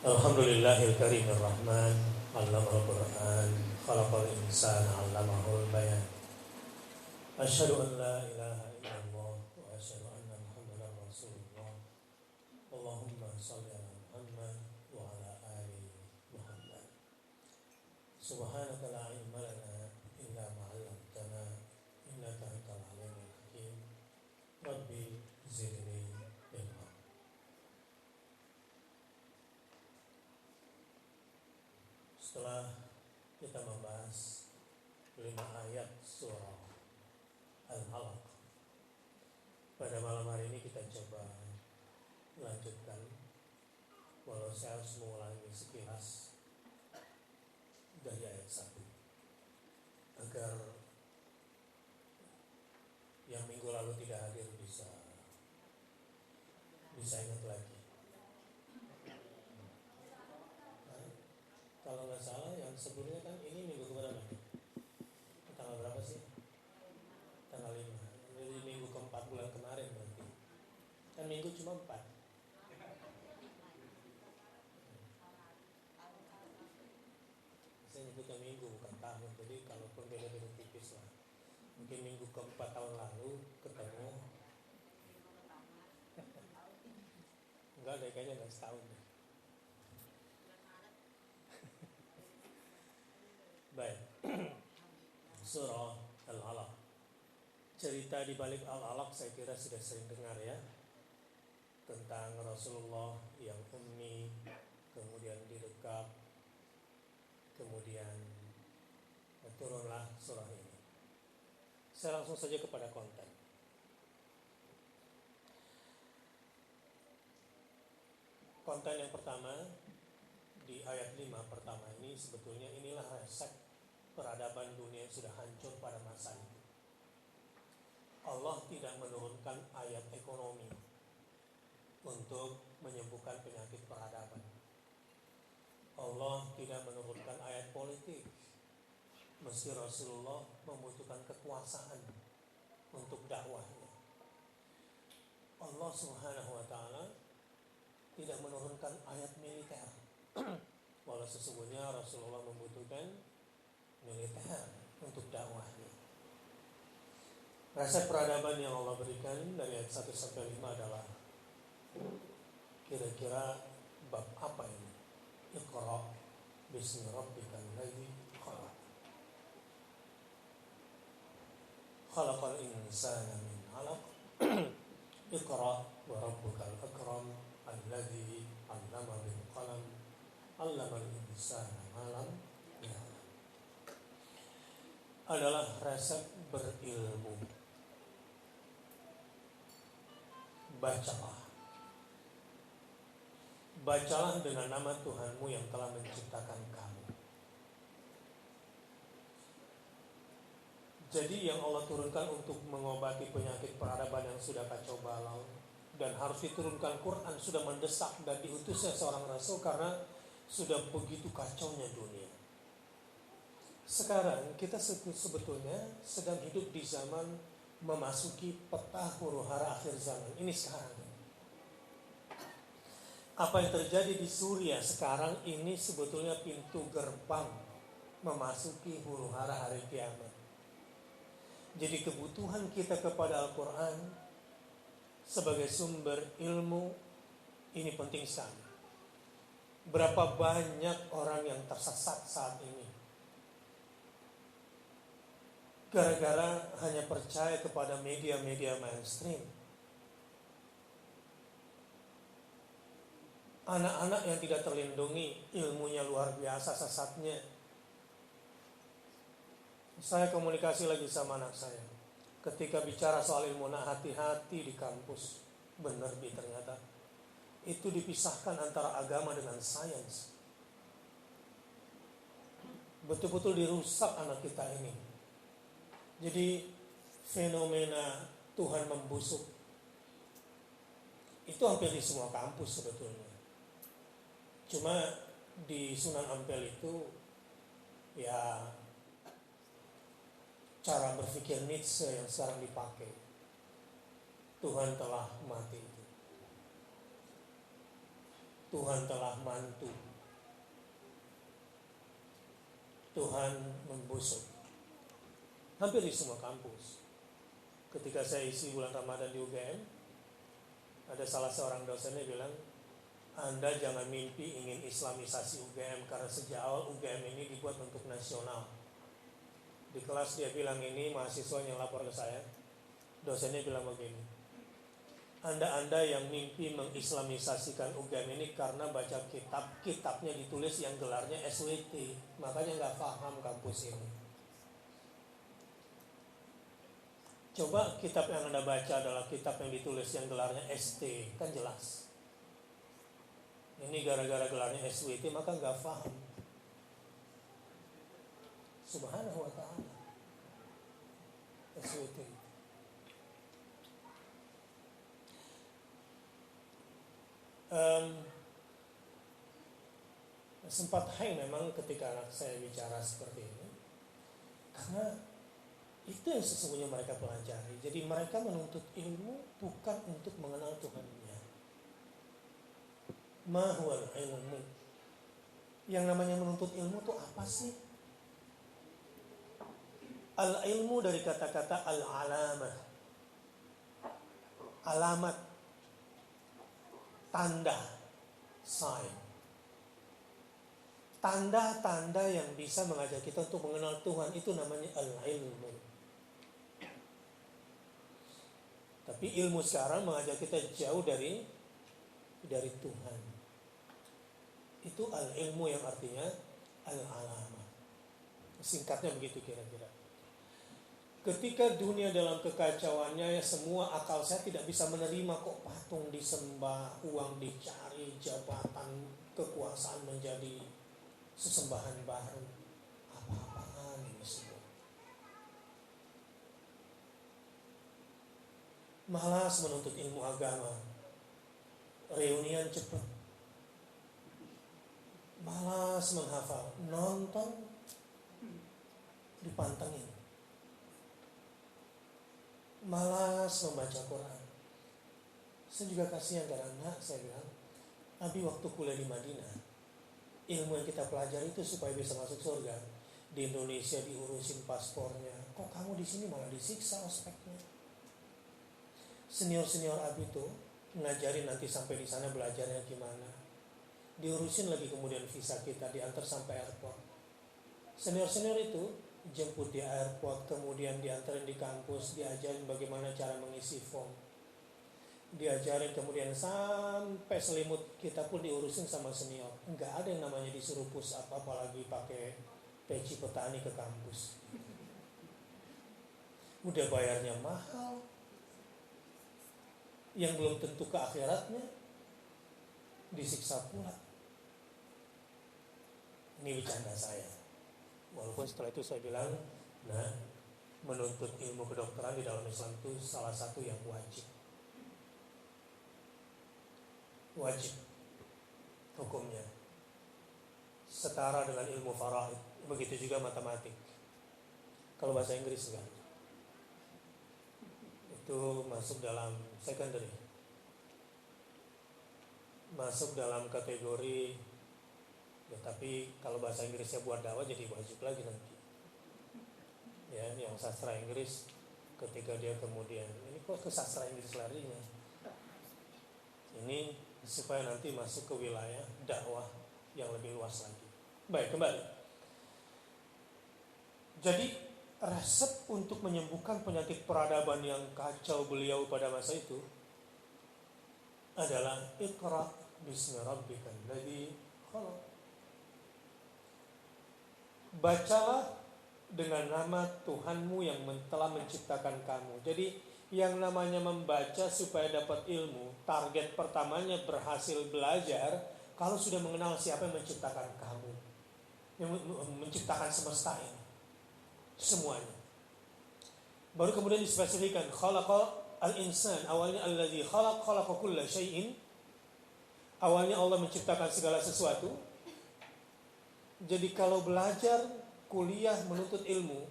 Alhamdulillahil karimir rahman, 'allamal Qur'an, khalaqal insana 'allamahul bayan. Asyhadu an la ilaha illallah wa asyhadu anna Muhammadar Rasulullah. Allahumma shalli ala Muhammad wa ala ali Muhammad. Subhanaka la ilma lana illa ma 'allamtana innaka antal alimul hakim. Rabbi zidni ilma. Setelah kita membahas 5 ayat surah Al-Alaq, pada malam hari ini kita coba lanjutkan, walau saya harus mengulangi sekilas dari ayat 1 agar yang minggu lalu tidak hadir bisa ingat lagi. Kalau nggak salah yang sebelumnya kan ini minggu keberapa? Tanggal berapa sih? Tanggal 5. Jadi minggu keempat bulan kemarin berarti. Kan minggu cuma 4. Saya nyebutnya minggu bukan tahun. Jadi kalaupun beda-beda tipis lah. Mungkin minggu keempat tahun lalu ketemu. Enggak deh, kayaknya nggak setahun deh. Baik. Surah Al-Alaq. Cerita di balik Al-Alaq saya kira sudah sering dengar ya. Tentang Rasulullah yang ummi, kemudian direkap, kemudian turunlah surah ini. Saya langsung saja kepada konten. Konten yang pertama di ayat 5 pertama ini sebetulnya inilah resep peradaban dunia yang sudah hancur pada masa itu. Allah tidak menurunkan ayat ekonomi untuk menyembuhkan penyakit peradaban. Allah tidak menurunkan ayat politik, meski Rasulullah membutuhkan kekuasaan untuk dakwahnya. Allah Subhanahu wa ta'ala tidak menurunkan ayat militer, walau sesungguhnya Rasulullah membutuhkan militer untuk dakwahnya. Resep peradaban yang Allah berikan dari ayat 1 sampai 5 adalah kira-kira bab apa ini? Iqra bismi rabbikal ladzi khalaq. Khalaqal insana min 'alaq. Iqra wa rabbukal akram alladzi 'allama bil qalam 'allamal insana ma lam ya'lam. Adalah resep berilmu. Bacalah dengan nama Tuhanmu yang telah menciptakan kamu. Jadi yang Allah turunkan untuk mengobati penyakit peradaban yang sudah kacau balau dan harus diturunkan Quran sudah mendesak dan diutusnya seorang rasul karena sudah begitu kacaunya dunia. Sekarang kita sebetulnya sedang hidup di zaman memasuki peta huru-hara akhir zaman. Ini sekarang. Apa yang terjadi di Suriah sekarang ini sebetulnya pintu gerbang memasuki huru-hara hari kiamat. Jadi kebutuhan kita kepada Al-Quran sebagai sumber ilmu ini penting sekali. Berapa banyak orang yang tersesat saat ini gara-gara hanya percaya kepada media-media mainstream. Anak-anak yang tidak terlindungi, ilmunya luar biasa sesatnya. Saya komunikasi lagi sama anak saya. Ketika bicara soal ilmu, hati-hati di kampus. Benar ternyata. Itu dipisahkan antara agama dengan sains. Betul-betul dirusak anak kita ini. Jadi fenomena Tuhan membusuk itu hampir di semua kampus sebetulnya. Cuma di Sunan Ampel itu ya cara berpikir Nietzsche yang sekarang dipakai. Tuhan telah mati itu. Tuhan telah mantu, Tuhan membusuk. Hampir di semua kampus. Ketika saya isi bulan Ramadan di UGM, ada salah seorang dosennya bilang, Anda jangan mimpi ingin islamisasi UGM, karena sejak awal UGM ini dibuat untuk nasional. Di kelas dia bilang ini, mahasiswanya yang lapor ke saya, dosennya bilang begini, Anda yang mimpi mengislamisasikan UGM ini karena baca kitabnya ditulis yang gelarnya SWT, makanya nggak paham kampus ini. Coba kitab yang Anda baca adalah kitab yang ditulis yang gelarnya ST, kan jelas. Ini gara-gara gelarnya SWT maka nggak paham. Subhanahu wa ta'ala. SWT. Sempat hang memang ketika anak saya bicara seperti ini, karena itu yang sesungguhnya mereka pelajari. Jadi mereka menuntut ilmu bukan untuk mengenal Tuhannya. Ma huwal ilmu. Yang namanya menuntut ilmu itu apa sih? Al-ilmu dari kata-kata al-alamah, alamat, tanda, sign. Tanda-tanda yang bisa mengajak kita untuk mengenal Tuhan, itu namanya al-ilmu. Tapi ilmu sekarang mengajak kita jauh dari Tuhan. Itu al-ilmu yang artinya al-alamah. Singkatnya begitu kira-kira. Ketika dunia dalam kekacauannya, ya semua akal saya tidak bisa menerima kok patung disembah, uang dicari, jabatan, kekuasaan menjadi sesembahan baru. Apa-apaan ini semua. Malas menuntut ilmu agama. Reunian cepat. Malas menghafal. Nonton dipantengin. Malas membaca Quran. Saya juga kasihan karena saya bilang, Abi waktu kuliah di Madinah, ilmu yang kita pelajari itu supaya bisa masuk surga. Di Indonesia diurusin paspornya, kok kamu di sini malah disiksa ospeknya. Senior Abi tuh ngajarin nanti sampai di sana belajarnya gimana. Diurusin lagi kemudian visa kita, diantar sampai airport. Senior itu jemput di airport, kemudian diantarin di kampus, diajarin bagaimana cara mengisi form, diajarin kemudian sampai selimut kita pun diurusin sama senior. Enggak ada yang namanya disuruh push up, apalagi pakai peci petani ke kampus. Udah bayarnya mahal, yang belum tentu ke akhiratnya, disiksa pula. Ini bercanda saya. Walaupun setelah itu saya bilang, menuntut ilmu kedokteran di dalam Islam itu salah satu yang wajib. Wajib hukumnya. Setara dengan ilmu faraid. Begitu juga matematik. Kalau bahasa Inggris enggak. Itu masuk dalam secondary. Masuk dalam kategori, ya, tapi kalau bahasa Inggrisnya buat dakwah jadi wajib lagi nanti. Ya, yang sastra Inggris ketika dia kemudian, ini kok ke sastra Inggris larinya? Ini supaya nanti masuk ke wilayah dakwah yang lebih luas lagi. Baik, kembali. Jadi resep untuk menyembuhkan penyakit peradaban yang kacau beliau pada masa itu adalah Iqra bismi rabbikal ladzi khalaq. Bacalah dengan nama Tuhanmu yang telah menciptakan kamu. Jadi yang namanya membaca supaya dapat ilmu, target pertamanya berhasil belajar kalau sudah mengenal siapa yang menciptakan kamu, yang menciptakan semesta ini, semuanya. Baru kemudian dispesifikan khalaqal al-insan, awalnya allazi khalaqa kulla syai'in. Awalnya Allah menciptakan segala sesuatu. Jadi kalau belajar, kuliah, menuntut ilmu,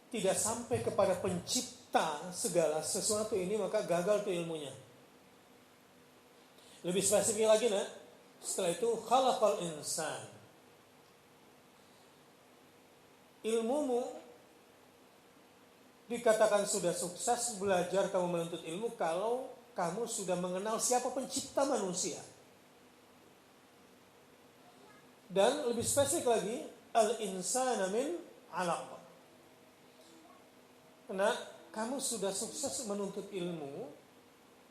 tidak sampai kepada pencipta segala sesuatu ini, maka gagal tuh ilmunya. Lebih spesifik lagi nak, setelah itu khalaqal insan. Ilmumu dikatakan sudah sukses belajar kamu menuntut ilmu kalau kamu sudah mengenal siapa pencipta manusia. Dan lebih spesifik lagi, al-insana min 'alaq. Karena kamu sudah sukses menuntut ilmu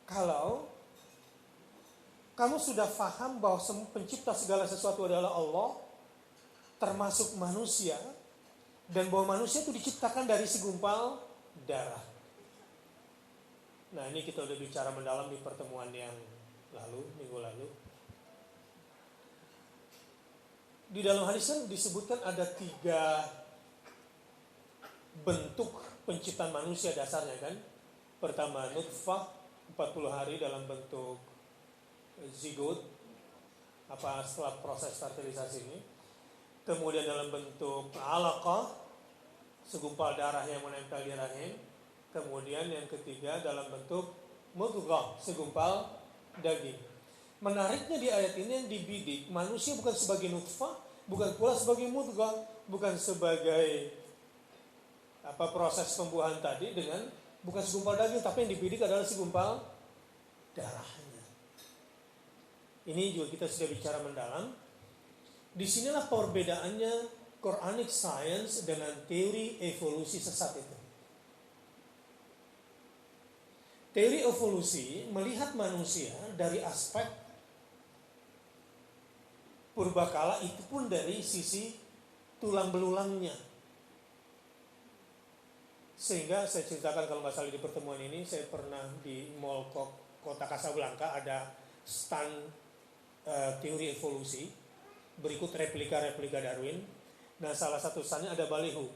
kalau kamu sudah paham bahwa pencipta segala sesuatu adalah Allah, termasuk manusia, dan bahwa manusia itu diciptakan dari segumpal darah. Nah, ini kita udah bicara mendalam di pertemuan yang lalu, minggu lalu. Di dalam hadis kan disebutkan ada 3 bentuk penciptaan manusia dasarnya kan. Pertama nutfah 40 hari dalam bentuk zigot setelah proses fertilisasi ini. Kemudian dalam bentuk alaqah, segumpal darah yang menempel di rahim. Kemudian yang ketiga dalam bentuk mudghah, segumpal daging. Menariknya di ayat ini yang dibidik manusia bukan sebagai nutfah, bukan pula sebagai mudghah, bukan sebagai proses pembuahan tadi dengan bukan segumpal daging, tapi yang dibidik adalah segumpal darahnya. Ini juga kita sudah bicara mendalam. Disinilah perbedaannya Quranic Science dengan teori evolusi sesat itu. Teori evolusi melihat manusia dari aspek purbakala, itu pun dari sisi tulang belulangnya. Sehingga saya ceritakan kalau nggak salah di pertemuan ini, saya pernah di Mall Kota Casablanca ada stand teori evolusi, berikut replika Darwin. Nah, salah satu standnya ada baliho.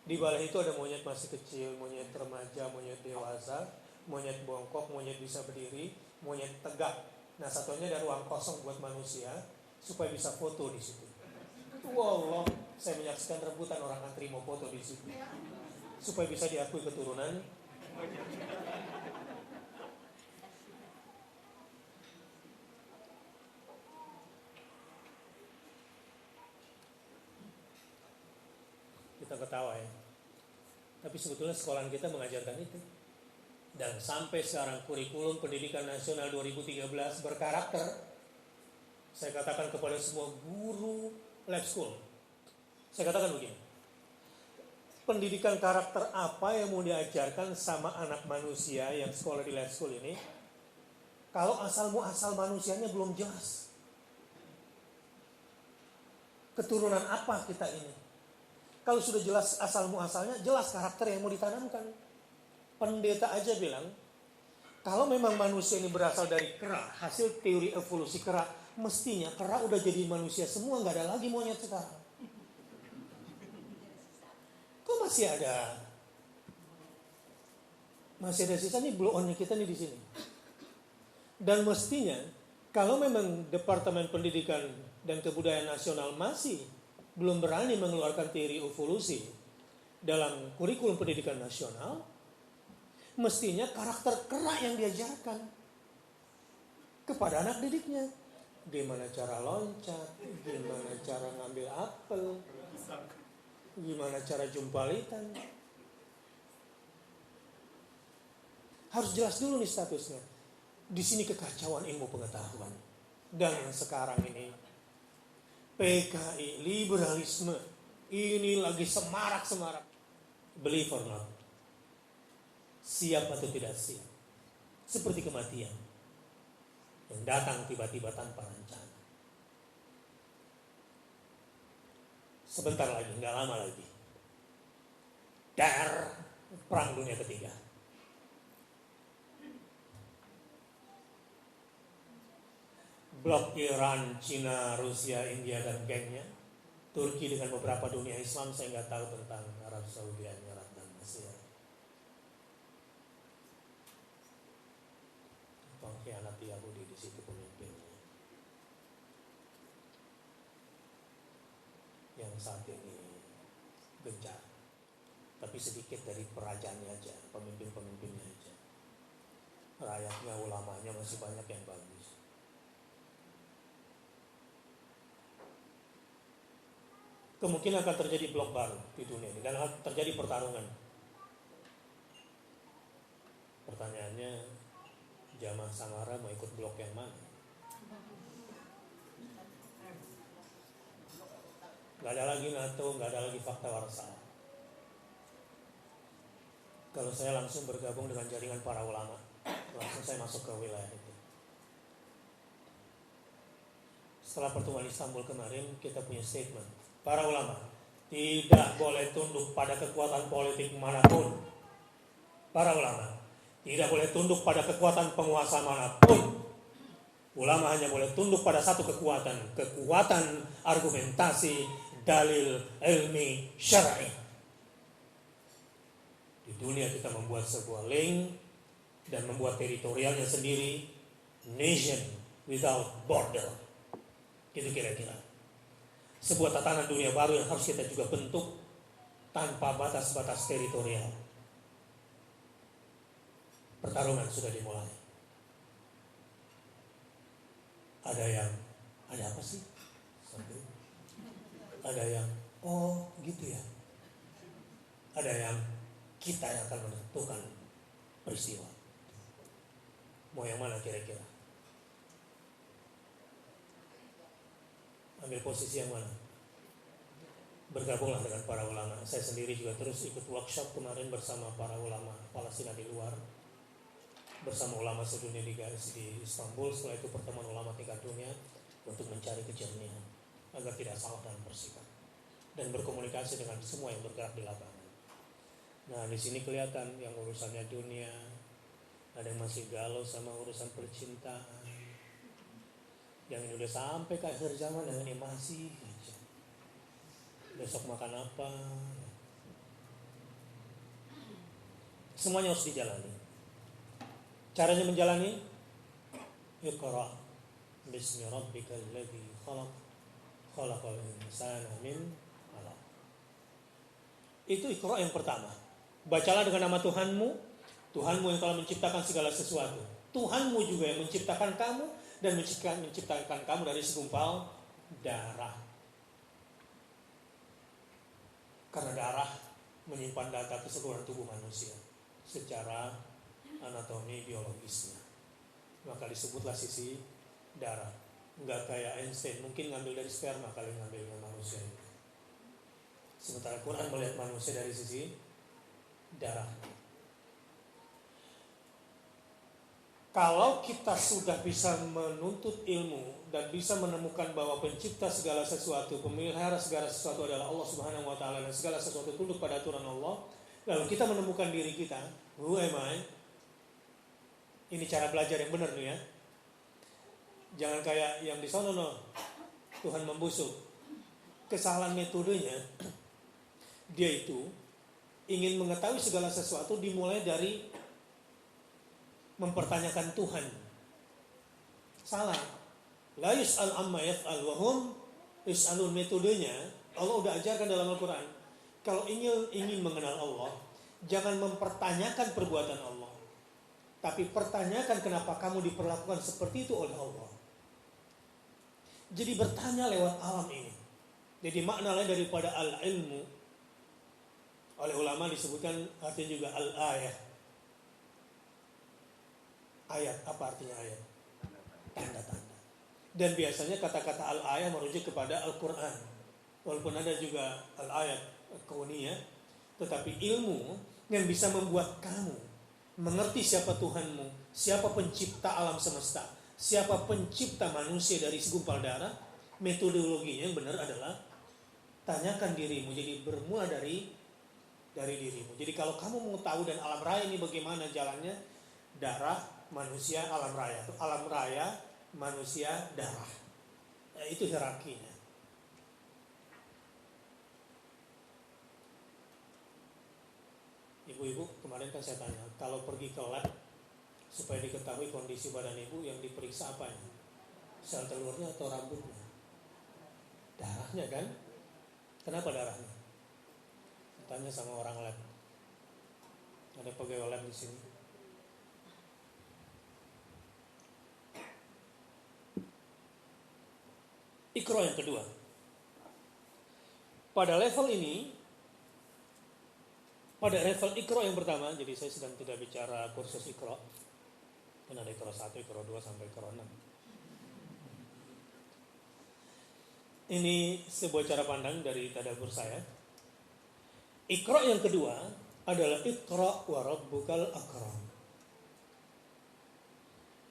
Di baliho itu ada monyet masih kecil, monyet remaja, monyet dewasa, monyet bongkok, monyet bisa berdiri, monyet tegak. Nah, satunya ada ruang kosong buat manusia supaya bisa foto di situ. Wallah, saya menyaksikan rebutan orang antri mau foto di situ supaya bisa diakui keturunan. Kita ketawa ya. Tapi sebetulnya sekolahan kita mengajarkan itu. Dan sampai sekarang kurikulum pendidikan nasional 2013 berkarakter. Saya katakan kepada semua guru lab school, saya katakan begini, pendidikan karakter apa yang mau diajarkan sama anak manusia yang sekolah di lab school ini, kalau asal manusianya belum jelas? Keturunan apa kita ini? Kalau sudah jelas asal muasalnya, jelas karakter yang mau ditanamkan. Pendeta aja bilang, kalau memang manusia ini berasal dari kera, hasil teori evolusi kera, mestinya kera udah jadi manusia semua, nggak ada lagi monyet sekarang. Kok masih ada sisa nih blow on kita nih di sini. Dan mestinya kalau memang Departemen Pendidikan dan Kebudayaan Nasional masih belum berani mengeluarkan teori evolusi dalam kurikulum pendidikan nasional, mestinya karakter kera yang diajarkan kepada anak didiknya. Gimana cara loncat, gimana cara ngambil apel, gimana cara jumpalitan. Harus jelas dulu nih statusnya. Di sini kekacauan ilmu pengetahuan. Dan yang sekarang ini PKI, liberalisme, ini lagi semarak-semarak. Believe or not, siap atau tidak siap, seperti kematian yang datang tiba-tiba tanpa rencana. Sebentar lagi, nggak lama lagi, perang dunia ketiga. Blok Iran, Cina, Rusia, India dan gengnya, Turki dengan beberapa dunia Islam, saya nggak tahu tentang Arab Saudi, Emirat dan Mesir. Pengkhianat Yahudi di situ pemimpinnya, yang saat ini gencar, tapi sedikit dari perajaannya aja, pemimpin-pemimpinnya aja. Rakyatnya, ulamanya masih banyak yang bagus. kemungkinan akan terjadi blok baru di dunia ini dan terjadi pertarungan. Pertanyaannya, jamaah Samara mau ikut blok yang mana? Gak ada lagi NATO, gak ada lagi fakta Warsawa. Kalau saya langsung bergabung dengan jaringan para ulama, langsung saya masuk ke wilayah itu. Setelah pertemuan Istanbul kemarin, kita punya statement. Para ulama tidak boleh tunduk pada kekuatan politik manapun. Para ulama tidak boleh tunduk pada kekuatan penguasa manapun. Ulama hanya boleh tunduk pada satu kekuatan argumentasi, dalil, ilmi, syar'i. Di dunia kita membuat sebuah link dan membuat teritorialnya sendiri, nation without border. Itu kira-kira sebuah tatanan dunia baru yang harus kita juga bentuk tanpa batas-batas teritorial. Pertarungan sudah dimulai. Ada apa sih? Ada yang, oh gitu ya. Ada yang kita yang akan menentukan peristiwa. Mau yang mana kira-kira? Ambil posisi yang mana? Bergabunglah dengan para ulama. Saya sendiri juga terus ikut workshop kemarin bersama para ulama Palestina di luar, bersama ulama sedunia di Istanbul. Setelah itu pertemuan ulama tingkat dunia untuk mencari kejernihan agar tidak salah dalam bersikap dan berkomunikasi dengan semua yang bergerak di lapangan. Nah, di sini kelihatan yang urusannya dunia, ada yang masih galau sama urusan percintaan. Yang ini udah sampai ke akhir zaman, yang ini masih aja. Besok makan apa? Semuanya harus dijalani. Caranya menjalani, Iqra bismi rabbikal ladzi khalaq, khalaqal insana min 'alaq. Itu Iqra yang pertama. Bacalah dengan nama Tuhanmu, Tuhanmu yang telah menciptakan segala sesuatu. Tuhanmu juga yang menciptakan kamu dan menciptakan kamu dari segumpal darah. Karena darah menyimpan data keseluruhan tubuh manusia secara anatomi biologisnya. Maka disebutlah sisi darah. Enggak kayak Einstein, mungkin ngambil dari sperma kali ngambil dengan manusia itu. Sementara Quran melihat manusia dari sisi darah. Kalau kita sudah bisa menuntut ilmu dan bisa menemukan bahwa pencipta segala sesuatu, pemelihara segala sesuatu adalah Allah Subhanahu wa taala dan segala sesuatu tunduk pada aturan Allah, lalu kita menemukan diri kita, who am I? Ini cara belajar yang benar nih ya. Jangan kayak yang di sono Tuhan membusuk. Kesalahan metodenya, dia itu ingin mengetahui segala sesuatu dimulai dari mempertanyakan Tuhan. Salah. La yus'al amma yaf'al wa hum yus'alun. Metodenya Allah udah ajarkan dalam Al-Quran. Kalau ingin mengenal Allah, jangan mempertanyakan perbuatan Allah, tapi pertanyakan kenapa kamu diperlakukan seperti itu oleh Allah. Jadi bertanya lewat alam ini. Jadi makna lain daripada al-ilmu, oleh ulama disebutkan artinya juga al-ayah. Ayat, apa artinya ayat? Tanda-tanda. Dan biasanya kata-kata al-ayah merujuk kepada Al-Quran. Walaupun ada juga al-ayat kauniyah, tetapi ilmu yang bisa membuat kamu mengerti siapa Tuhanmu, siapa pencipta alam semesta, siapa pencipta manusia dari segumpal darah. Metodologinya yang benar adalah tanyakan dirimu. Jadi bermula dari dirimu. Jadi kalau kamu mau tahu dan alam raya ini bagaimana jalannya, darah manusia, alam raya manusia, darah. Itu hierarkinya. Ibu-ibu, kemarin kan saya tanya, kalau pergi ke lab supaya diketahui kondisi badan ibu, yang diperiksa apanya? Sel telurnya atau rambutnya? Darahnya kan? Kenapa darahnya? Tanya sama orang lab. Ada pegawai lab di sini. Iqra yang kedua. pada level ini, pada level Iqra yang pertama, jadi saya sedang tidak bicara kursus Iqra, kan ada Iqra 1, Iqra 2 sampai Iqra 6. Ini sebuah cara pandang dari tadabbur saya. Iqra yang kedua adalah Iqra wa rabbukal akram.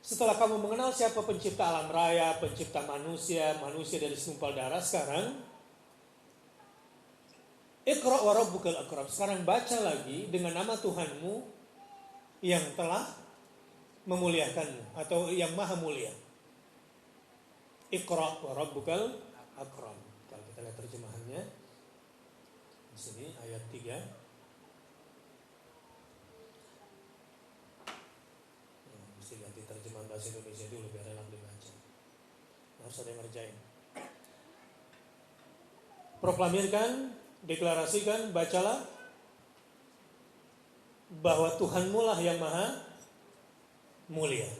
Setelah kamu mengenal siapa pencipta alam raya, pencipta manusia, manusia dari segumpal darah, sekarang Iqra wa rabbukal akram. Sekarang baca lagi dengan nama Tuhanmu yang telah memuliakanmu atau yang maha mulia. Iqra wa rabbukal akram. Kalau kita lihat terjemahannya di sini ayat 3. Mesti ganti terjemahan bahasa Indonesia dulu biar enak dibaca. Harus ada yang ngerjain. Proklamirkan, deklarasikan, bacalah bahwa Tuhanmu lah yang maha mulia.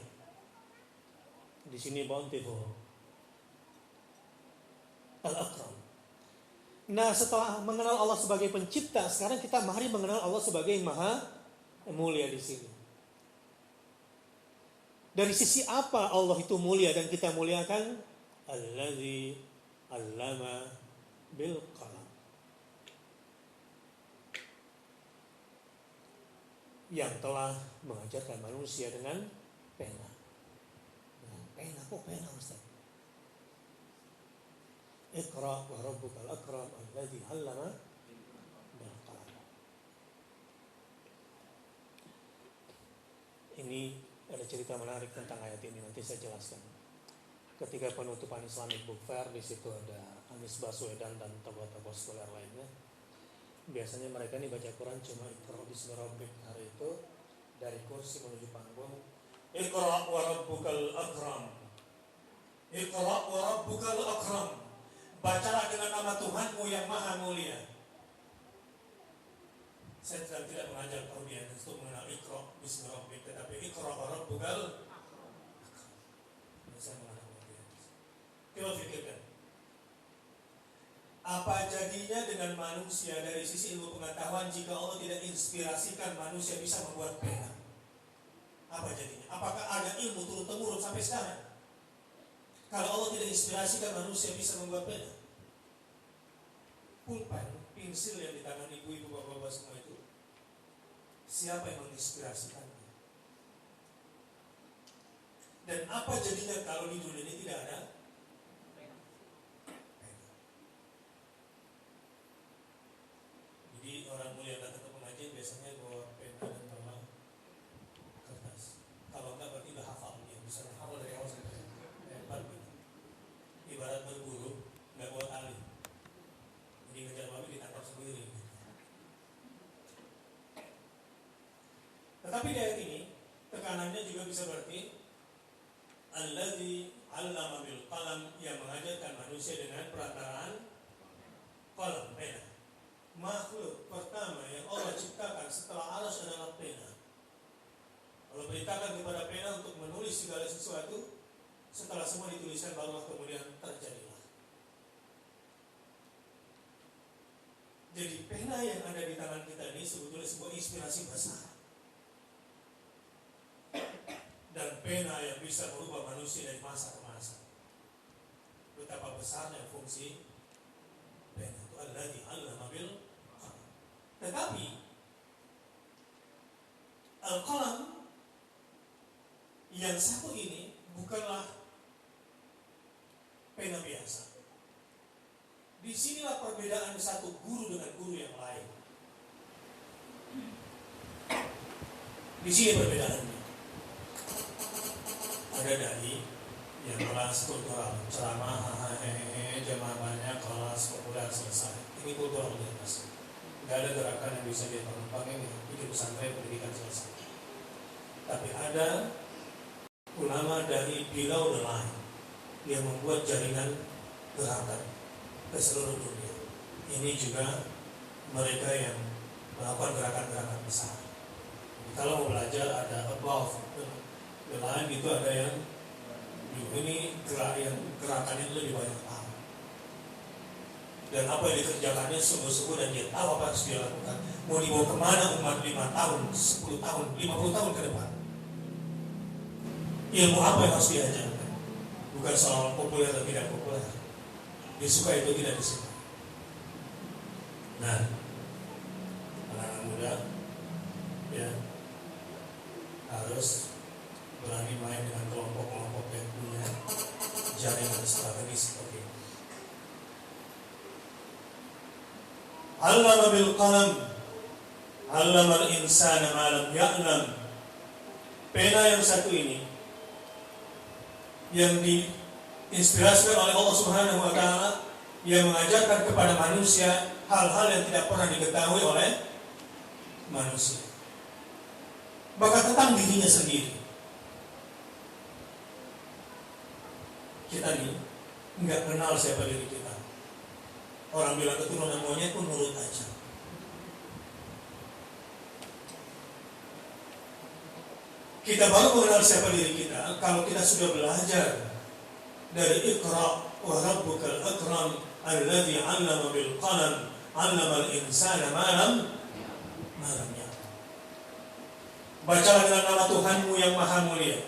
Di sini bountiful, al-akram. Nah, setelah mengenal Allah sebagai pencipta, sekarang kita mari mengenal Allah sebagai maha mulia di sini. Dari sisi apa Allah itu mulia dan kita muliakan? Allazi 'allama bil qalam. Yang telah mengajarkan manusia dengan pena. Pena, kok pena Ustaz? Iqra wa rabbukal akram allazi 'allama bil qalam. Ini ada cerita menarik tentang ayat ini, nanti saya jelaskan. Ketika penutupan Islamic Book Fair, di situ ada Anies Baswedan dan tokoh-tokoh sekuler lainnya. Biasanya mereka ini baca Quran cuma Iqra bismi rabbik. Hari itu dari kursi menuju panggung, Iqra wa rabbukal akram. Iqra wa rabbukal akram. Bacalah dengan nama Tuhanmu yang maha mulia. Saya tidak mengajak kalian untuk mengenal Iqra bismi rabbik, tetapi Iqra wa rabbukal akram. Saya mengajak kalian. Coba pikirkan. Apa jadinya dengan manusia dari sisi ilmu pengetahuan jika Allah tidak inspirasikan manusia bisa membuat pena? Apa jadinya? Apakah ada ilmu turun-temurun sampai sekarang? Kalau Allah tidak inspirasikan manusia bisa membuat pena? Pulpen, pensil yang di tangan ibu-ibu, bapak-bapak semua itu, siapa yang menginspirasikannya? Dan apa jadinya kalau di dunia ini tidak ada pena? Jadi orang mulia datang ke pengajian biasanya bawa pena dan bawa kertas. Kalau enggak berarti udah hafal, ya bisa hafal dari awal sampai hebat gitu. Ibarat berburu, nggak bawa tali. Jadi ngejar babi ditangkap sendiri. Tetapi di ayat ini tekanannya juga bisa berarti allazi 'allama bil qalam, yang mengajarkan manusia dengan perantaraan qalam, pena. Makhluk pertama yang Allah ciptakan setelah arsy adalah pena. Allah perintahkan kepada pena untuk menulis segala sesuatu. Setelah semua dituliskan barulah kemudian terjadilah. Jadi pena yang ada di tangan kita ini sebetulnya sebuah inspirasi besar. Dan pena yang bisa merubah manusia dari masa ke masa. Betapa besarnya fungsi pena itu. Allazi 'allama bil qalam. Tetapi al-qalam yang satu ini bukanlah pena biasa. Disinilah perbedaan satu guru dengan guru yang lain. Di sini perbedaannya. Ada dai yang kelas kultural, ceramah, jamaah banyak, kelas populer selesai. Ini kultural biasa. Gak ada gerakan yang bisa dia penumpang ini. Ini pesantren pendidikan selesai. Tapi ada ulama dari below the line yang membuat jaringan gerakan ke seluruh dunia. Ini juga mereka yang melakukan gerakan-gerakan besar. Jadi kalau mau belajar ada above the line, itu ada yang ini gerakannya lebih banyak paham. Dan apa yang dikerjakannya sungguh-sungguh dan dia tahu apa harus dia lakukan. Mau dibawa kemana umat 5 tahun, 10 tahun, 50 tahun ke depan. Ilmu apa yang harus diajarkan? Bukan soal populer atau tidak populer. Disuka itu tidak disuka. Nah, anak-anak muda ya harus berani main dengan kelompok-kelompok yang punya jaringan strategi seperti ini. Allama bil qalam, allama al-insana ma lam ya'lam. Pena yang satu ini yang diinspirasikan oleh Allah Subhanahu wa taala yang mengajarkan kepada manusia hal-hal yang tidak pernah diketahui oleh manusia. Bahkan tentang dirinya sendiri. Kita nih nggak kenal siapa diri kita. Orang bilang keturunan monyet pun nurut aja. Kita baru mengenal siapa diri kita kalau kita sudah belajar dari Iqra wa rabbukal akram alladzi 'allama bil qalam 'allama al-insana ma lam ya'lam. Bacalah dengan nama Tuhanmu yang maha mulia,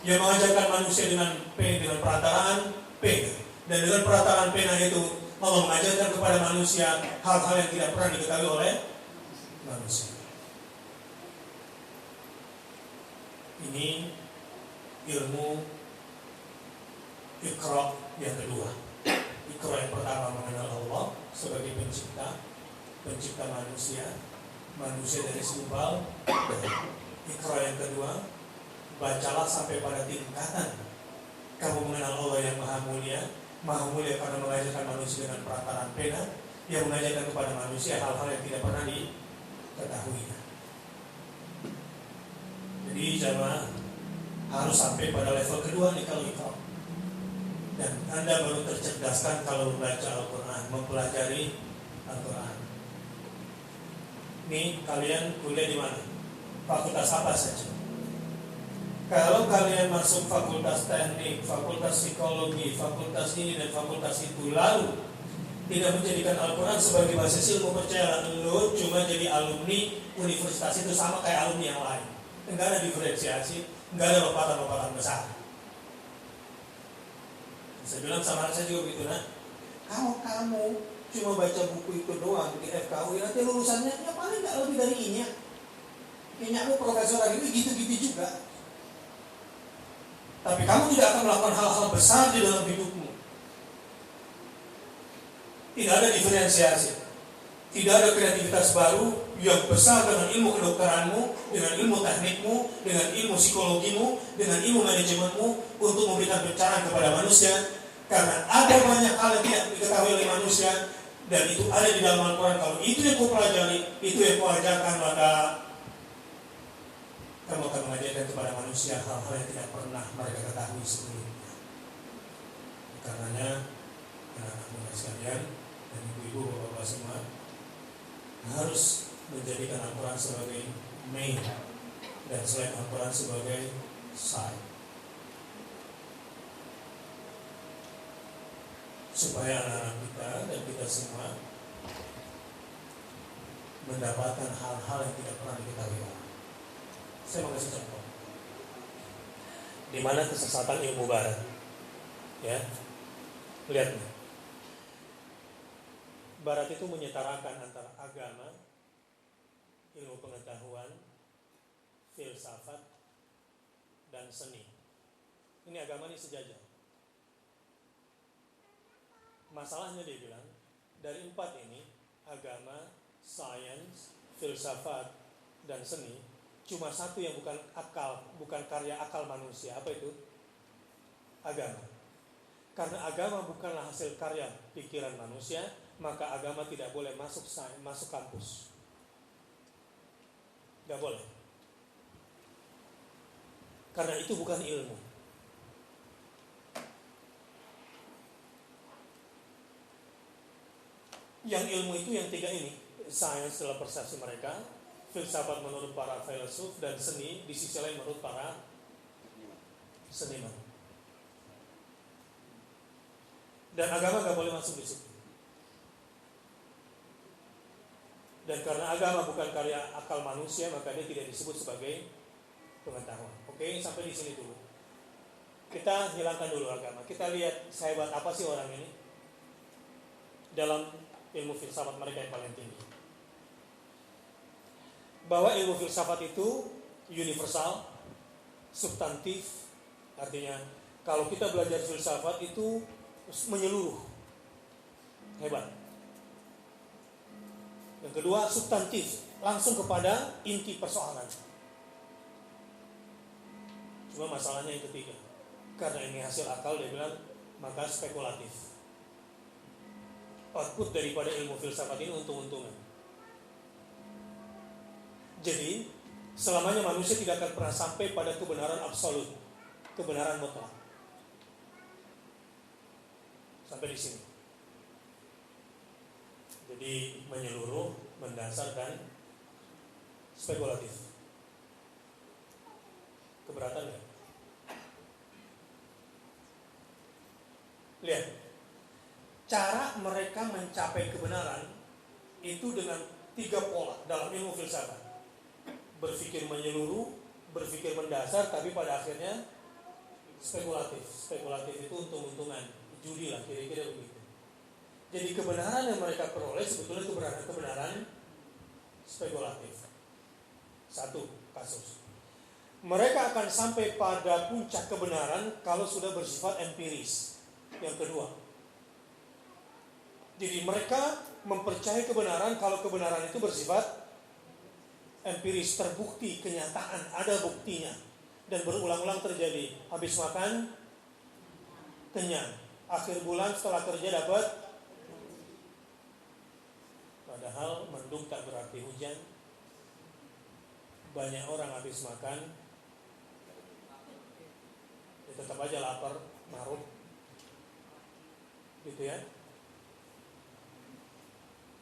yang mengajarkan manusia dengan perantaraan pena. Dan dengan perantaraan pena itu Allah mengajarkan kepada manusia hal-hal yang tidak pernah diketahui oleh manusia. Ini ilmu Iqra yang kedua. Iqra yang pertama mengenal Allah sebagai pencipta manusia dari segumpal. Iqra yang kedua, bacalah sampai pada tingkatan kamu mengenal Allah yang maha mulia karena mengajarkan manusia dengan perantaraan pena, yang mengajarkan kepada manusia hal-hal yang tidak pernah diketahuinya. Jadi jamaah harus sampai pada level kedua nih kalau Iqra. Dan Anda baru tercerdaskan kalau membaca Al-Quran, mempelajari Al-Quran. Nih kalian kuliah di mana? Fakultas apa saja? Kalau kalian masuk fakultas teknik, fakultas psikologi, fakultas ini dan fakultas itu, lalu tidak menjadikan Al-Quran sebagai basis ilmu, percaya lo cuma jadi alumni universitas itu sama kayak alumni yang lain. Enggak ada diferensiasi, enggak ada lompatan-lompatan besar. Saya bilang sama anak saya juga begitu, nah, kalau kamu cuma baca buku itu doang di FKUI, nanti lulusannya ya paling nggak lebih dari ini ya. Kayaknya aku profesor lagi gitu-gitu juga. Tapi kamu tidak akan melakukan hal-hal besar di dalam hidupmu. Tidak ada diferensiasi, tidak ada kreativitas baru yang besar dengan ilmu kedokteranmu, dengan ilmu teknikmu, dengan ilmu psikologimu, dengan ilmu manajemenmu untuk memberikan pencerahan kepada manusia. Karena ada banyak hal yang tidak diketahui oleh manusia dan itu ada di dalam Al-Quran. Kalau itu yang kau pelajari, itu yang kau ajarkan, maka kamu akan mengajarkan kepada manusia hal-hal yang tidak pernah mereka ketahui sebelumnya. Karenanya anak-anak muda sekalian dan ibu-ibu, bapak-bapak semua harus menjadikan Al-Quran sebagai main dan selain Al-Quran sebagai side, supaya anak-anak kita dan kita semua mendapatkan hal-hal yang tidak pernah diketahui orang. Saya mau kasih contoh di mana kesesatan ilmu barat, ya. Lihat nih, barat itu menyetarakan antara agama, ilmu pengetahuan, filsafat, dan seni. Ini agama ini sejajar. Masalahnya dia bilang dari 4 ini, agama, sains, filsafat, dan seni, cuma satu yang bukan karya akal manusia. Apa itu? Agama. Karena agama bukanlah hasil karya pikiran manusia, maka agama tidak boleh masuk kampus. Tidak boleh. Karena itu bukan ilmu. Yang ilmu itu yang 3 ini, sains dalam persepsi mereka, filsafat menurut para filsuf, dan seni di sisi lain menurut para seniman. Dan agama gak boleh masuk di situ. Dan karena agama bukan karya akal manusia, maka dia tidak disebut sebagai pengetahuan. Oke, sampai di sini dulu. Kita hilangkan dulu agama. Kita lihat sehebat apa sih orang ini dalam ilmu filsafat mereka yang paling tinggi. Bahwa ilmu filsafat itu universal, substantif, artinya kalau kita belajar filsafat itu menyeluruh, hebat. Yang kedua, substantif, langsung kepada inti persoalan. Cuma masalahnya yang ketiga, karena ini hasil akal, dia bilang, maka spekulatif. Output daripada ilmu filsafat ini untung-untungan. Jadi selamanya manusia tidak akan pernah sampai pada kebenaran absolut, kebenaran mutlak. Sampai di sini. Jadi menyeluruh, mendasar dan spekulatif. Keberatan ya? Lihat, cara mereka mencapai kebenaran itu dengan 3 pola dalam ilmu filsafat. Berpikir menyeluruh, berpikir mendasar, tapi pada akhirnya spekulatif. Spekulatif itu untung-untungan, judi lah, kira-kira begitu. Jadi kebenaran yang mereka peroleh sebetulnya kebenaran spekulatif. Satu kasus. Mereka akan sampai pada puncak kebenaran kalau sudah bersifat empiris. Yang kedua, jadi mereka mempercayai kebenaran kalau kebenaran itu bersifat empiris, terbukti, kenyataan, ada buktinya, dan berulang-ulang terjadi. Habis makan kenyang, akhir bulan setelah kerja dapat. Padahal mendung tak berarti hujan. Banyak orang habis makan ya tetap aja lapar, marut, gitu ya.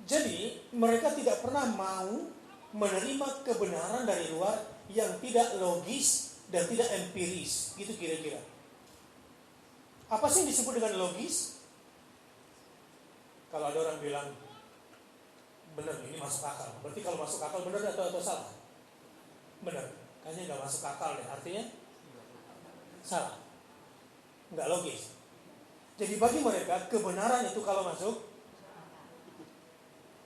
Jadi mereka tidak pernah mau menerima kebenaran dari luar yang tidak logis dan tidak empiris, gitu kira-kira. Apa sih yang disebut dengan logis? Kalau ada orang bilang benar, ini masuk akal, berarti kalau masuk akal benar atau salah? Benar, kayaknya nggak masuk akal deh, artinya salah, nggak logis. Jadi bagi mereka kebenaran itu kalau masuk.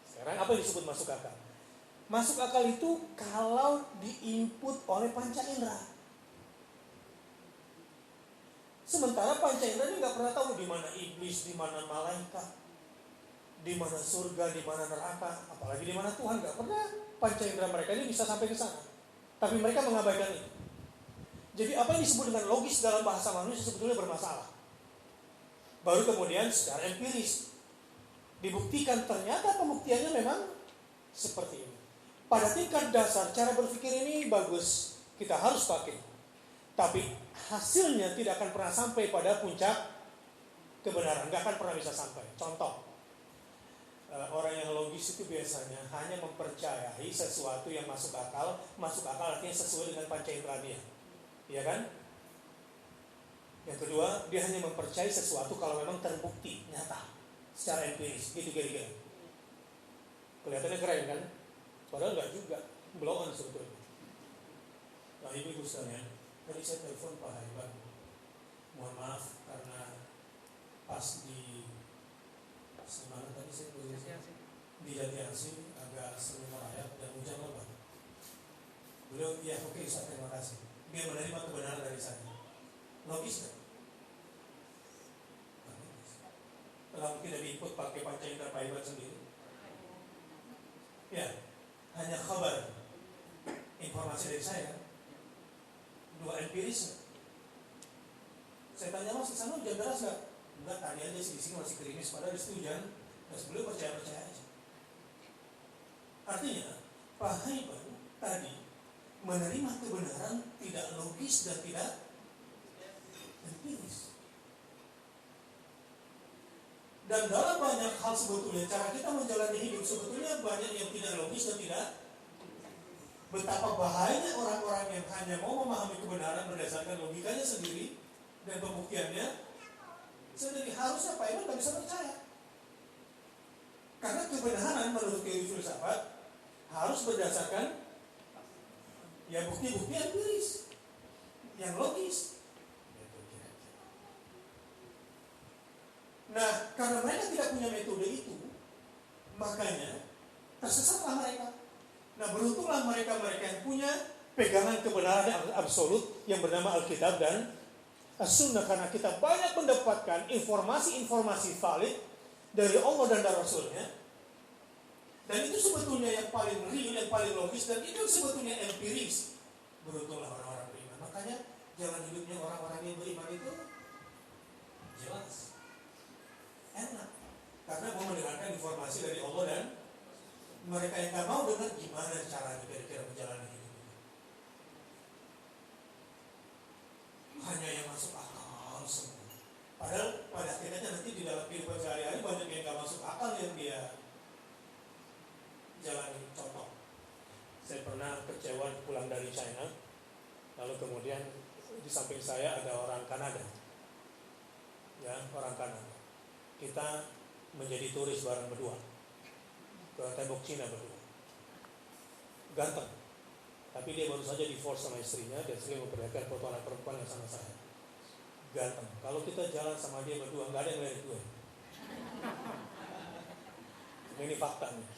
Sekarang apa yang disebut masuk akal? Masuk akal itu kalau diinput oleh panca indera. Sementara panca indera ini nggak pernah tahu di mana iblis, di mana malaikat, di mana surga, di mana neraka, apalagi di mana Tuhan. Nggak pernah panca indera mereka ini bisa sampai ke sana. Tapi mereka mengabaikan itu. Jadi apa yang disebut dengan logis dalam bahasa manusia sebetulnya bermasalah. Baru kemudian secara empiris dibuktikan ternyata pembuktiannya memang seperti ini. Pada tingkat dasar cara berpikir ini bagus, kita harus pakai. Tapi hasilnya tidak akan pernah sampai pada puncak kebenaran, nggak akan pernah bisa sampai. Contoh, orang yang logis itu biasanya hanya mempercayai sesuatu yang masuk akal. Masuk akal artinya sesuai dengan panca indera dia, ya kan? Yang kedua, dia hanya mempercayai sesuatu kalau memang terbukti, nyata, secara empiris, gitu kira-kira. Kelihatannya keren kan? Padahal enggak juga, blow on sebetulnya. Nah ini sekalian, tadi saya telepon Pak Haiban. Mohon maaf karena pas di mana tadi saya di Jatiasi agak sering merayap dan hujan lebat. Beliau, ya oke, saya terima kasih. Dia menerima kebenaran dari saya. Logis kan? Kalau tidak diikut pakai panca indera Pak Haiban sendiri. Ya, hanya kabar, informasi dari saya. Dua empiris. Saya tanya, Mas, kesana hujan deras nggak? Enggak, tadi aja sih di sini masih gerimis, padahal di situ hujan. Terus beliau percaya aja. Artinya, Pak Haiban tadi menerima kebenaran tidak logis dan tidak empiris. Dan dalam banyak hal sebetulnya cara kita menjalani hidup sebetulnya banyak yang tidak logis dan tidak. Betapa bahayanya orang-orang yang hanya mau memahami kebenaran berdasarkan logikanya sendiri dan pembuktiannya sendiri. Harusnya Pak Iman gak bisa percaya. Karena kebenaran menurut teori filsafat harus berdasarkan ya bukti-bukti empiris yang logis. Nah, karena mereka tidak punya metode itu, makanya tersesatlah mereka. Nah, beruntunglah mereka-mereka yang punya pegangan kebenaran yang absolut yang bernama Alkitab dan As-Sunnah, karena kita banyak mendapatkan informasi-informasi valid dari Allah dan dari Rasulnya. Dan itu sebetulnya yang paling real, yang paling logis, dan itu sebetulnya empiris. Beruntunglah orang-orang beriman. Makanya jalan hidupnya orang-orang yang beriman itu jelas, enak, karena mau mendengarkan informasi dari Allah. Dan mereka yang gak mau dengar, gimana caranya kira-kira menjalani hidup itu? Hanya yang masuk akal semua. Padahal pada akhirnya nanti di dalam kehidupan sehari-hari banyak yang gak masuk akal yang dia jalani. Contoh, saya pernah kecewa pulang dari China, lalu kemudian di samping saya ada orang Kanada, ya, orang Kanada. Kita menjadi turis bareng berdua ke tembok Cina berdua. Ganteng, tapi dia baru saja divorce sama istrinya dan sering memperlihatkan foto anak perempuan yang sama saya. Ganteng. Kalau kita jalan sama dia berdua, nggak ada yang lihat gue. Ini fakta nih.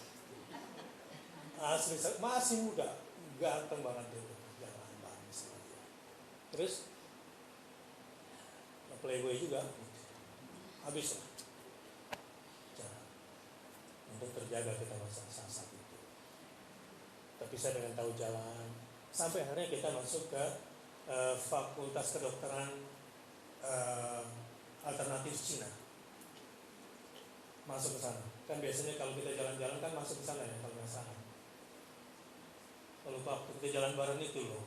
Asli, masih muda, ganteng banget dia, jalan banget sama dia. Terus playboy juga, habis lah. Untuk terjaga kita masa saat itu. Tapi saya dengan tahu jalan, sampai akhirnya kita masuk ke Fakultas Kedokteran Alternatif Cina. Masuk ke sana. Kan biasanya kalau kita jalan-jalan kan masuk ke sana ya, kalau nggak salah. Kalau waktu kita jalan bareng itu loh.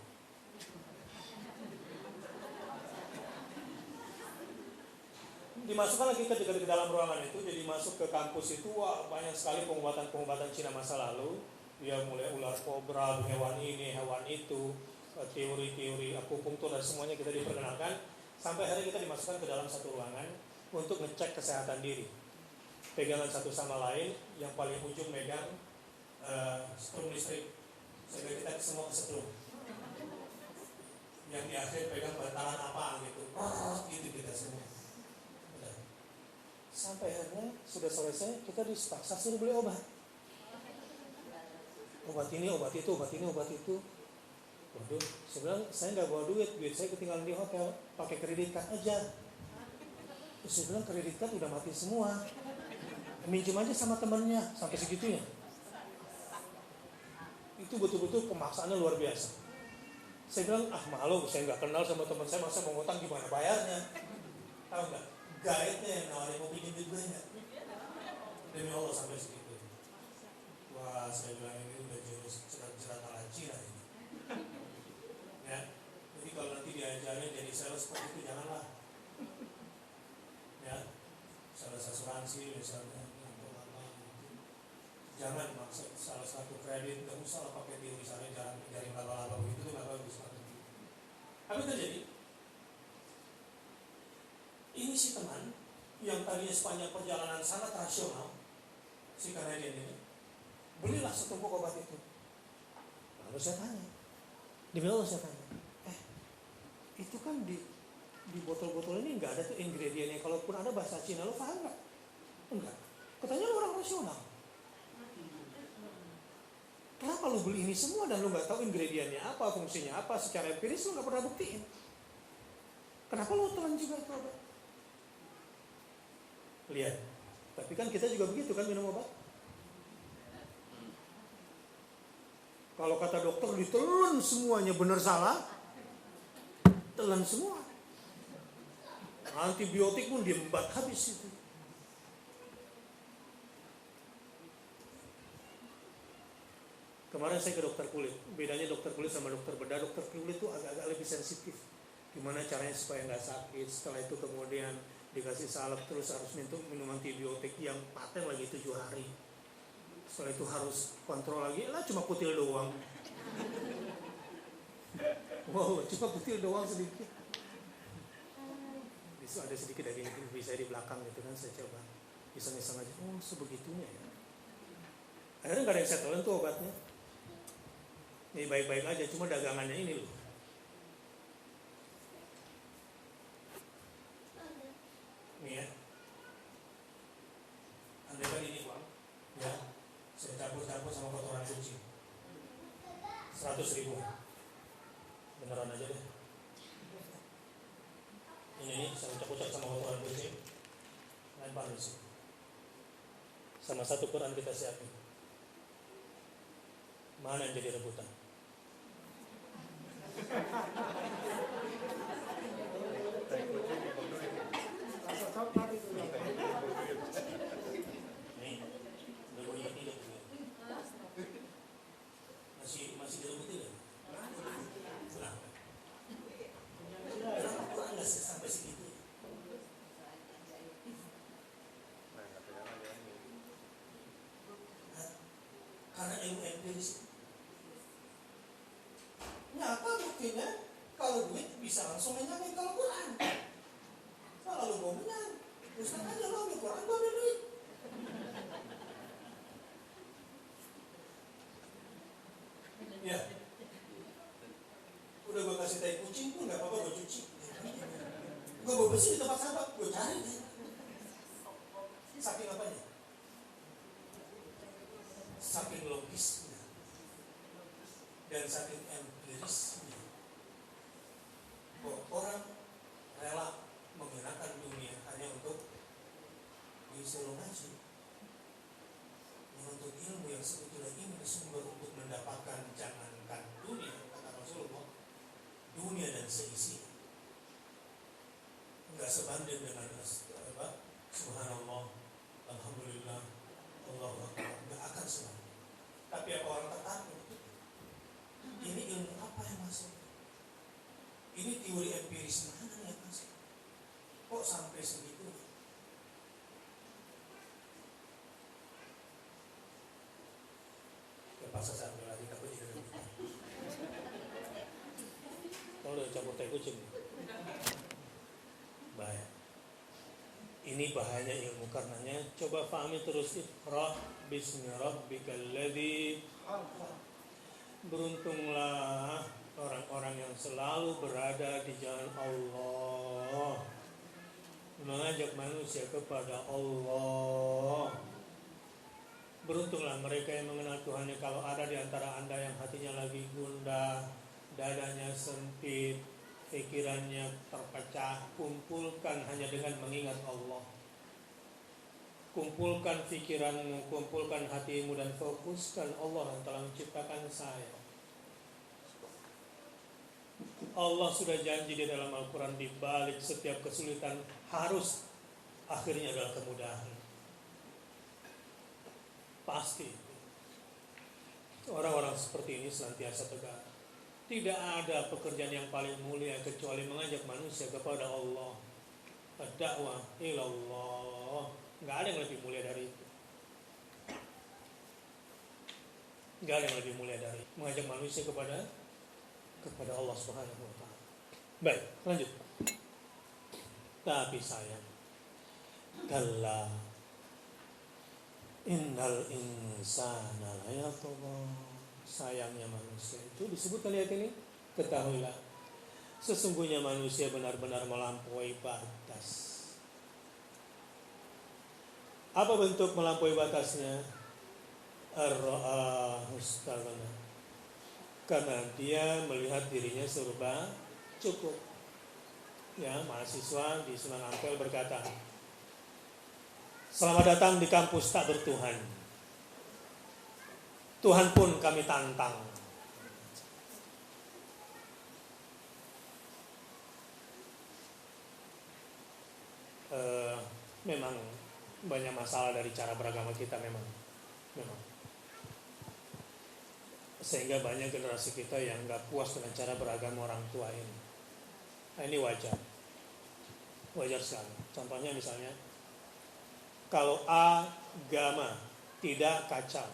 Dimasukkan lagi ketika di dalam ruangan itu, jadi masuk ke kampus itu, wah, banyak sekali pengobatan Cina masa lalu. Dia mulai ular kobra, hewan ini, hewan itu, teori-teori akupunktur dan semuanya kita diperkenalkan. Sampai akhirnya kita dimasukkan ke dalam satu ruangan untuk ngecek kesehatan diri. Pegangan satu sama lain, yang paling ujung megang strum listrik, sehingga kita semua kesetrum. Yang di akhir pegang bantalan apa gitu, gitu kita semua. Sampai akhirnya sudah selesai, kita dipaksa suruh beli obat. Obat ini, obat itu, obat ini, obat itu. Waduh, saya bilang, saya nggak bawa duit saya ketinggalan di hotel, pakai kredit card aja. Terus saya bilang, kredit card udah mati semua. Minjem aja sama temennya, sampai segitunya. Itu betul-betul pemaksaannya luar biasa. Saya bilang, malu, saya nggak kenal sama teman saya, masa mau ngutang gimana bayarnya? Tahu nggak? Guide-nya yang nawarin mau pinjam duit banyak. Demi Allah sampai segitu. Wah, saya bilang ini udah jerat ala Cina ini. Ya, jadi kalau nanti diajarin jadi sales seperti itu janganlah. Ya, sales asuransi misalnya, atau apa gitu. Jangan maksud salah satu kredit, nggak usah lah pakai teori misalnya jaring laba-laba begitu tuh nggak bagus. Apa terjadi? Ini si teman yang tadinya sepanjang perjalanan sangat rasional, si Kanadian ini, belilah setumpuk obat itu. Lalu saya tanya, demi Allah saya tanya, itu kan di botol-botol ini nggak ada tuh ingredientnya. Kalaupun ada bahasa Cina, lo paham nggak? Enggak. Katanya lo orang rasional. Kenapa lo beli ini semua dan lo nggak tahu ingredientnya apa, fungsinya apa, secara empiris lo nggak pernah buktiin? Kenapa lo telan juga itu obat? Lihat, tapi kan kita juga begitu kan minum obat. Kalau kata dokter ditelan semuanya, benar salah, telan semua. Antibiotik pun diembat habis itu. Kemarin saya ke dokter kulit. Bedanya dokter kulit sama dokter bedah. Dokter kulit itu agak-agak lebih sensitif. Gimana caranya supaya nggak sakit. Setelah itu kemudian dikasih salep, terus harus minum antibiotik yang paten lagi 7 hari. Setelah itu harus kontrol lagi, lah cuma kutil doang. Wow, cuma kutil doang sedikit. Itu ada sedikit daging bisa di belakang gitu kan, saya coba iseng-iseng aja, oh sebegitunya ya. Akhirnya nggak ada yang saya telan tuh obatnya. Ini baik-baik aja, cuma dagangannya ini loh. Ini ya. Andai kan ini uang, ya, saya campur-campur sama kotoran kucing. 100.000. Beneran aja deh. Ini saya ucap-ucap sama kotoran kucing. Lempar di sini. Sama satu Quran kita siapin. Mana yang jadi rebutan? Nih, udah gue ingat tidak tuh. Masih direbutin ya? Kenapa? Kenapa Quran nggak sampai segitu? Karena ilmu empiris. Nyata buktinya kalau duit bisa langsung menyamai kalau Quran. Kalau lu mau menang, Ustaz aja lo ambil Quran, gue ambil duit. Ya, udah gue kasih tai kucing pun nggak apa-apa, gue cuci. Gue bersih di tempat sampah, gue cari deh. Saking apanya? Saking logisnya dan saking empirisnya. Orang rela menggunakan dunia hanya untuk disuruh ngaji, menuntut ilmu yang sebetulnya ini sumber untuk mendapatkan jangankan dunia, kata Rasulullah, dunia dan seisinya enggak sebanding dengan subhanallah, alhamdulillah, Allahu akbar, enggak akan sebanding. Tapi apa orang tertarik? Ini ilmu apa yang masuk? Ini teori empiris mana yang masuk? Kok sampai segitu? Ya pasal sampai lagi takut jadi rebutan. Kalau udah campur tai kucing, bahaya. Ini bahayanya ilmu, karenanya coba pahami terus. Iqra bismi rabbikal ladzi khalaq. Beruntunglah orang-orang yang selalu berada di jalan Allah, mengajak manusia kepada Allah. Beruntunglah mereka yang mengenal Tuhannya. Kalau ada di antara Anda yang hatinya lagi gundah, dadanya sempit, pikirannya terpecah, kumpulkan hanya dengan mengingat Allah. Kumpulkan pikiranmu, kumpulkan hatimu, dan fokuskan Allah yang telah menciptakan saya. Allah sudah janji di dalam Al-Quran, di balik setiap kesulitan harus akhirnya adalah kemudahan. Pasti orang-orang seperti ini senantiasa tegar. Tidak ada pekerjaan yang paling mulia kecuali mengajak manusia kepada Allah. Ad-da'wah ilallah. Nggak ada yang lebih mulia dari itu. Nggak ada yang lebih mulia dari itu. Mengajak manusia kepada Allah Subhanahu wa ta'ala. Baik, lanjut. Tapi sayang, kalla innal insana layatgha. Sayangnya manusia itu disebutkan ayat ini. Ketahuilah, sesungguhnya manusia benar-benar melampaui batas. Apa bentuk melampaui batasnya? Ar-ra'ahu istaghna. Karena dia melihat dirinya serba cukup. Ya, mahasiswa di Sunan Ampel berkata, selamat datang di kampus tak bertuhan. Tuhan pun kami tantang. Memang banyak masalah dari cara beragama kita memang. Sehingga banyak generasi kita yang nggak puas dengan cara beragama orang tua ini. Nah, ini wajar sekali. Contohnya misalnya, kalau agama tidak kacau,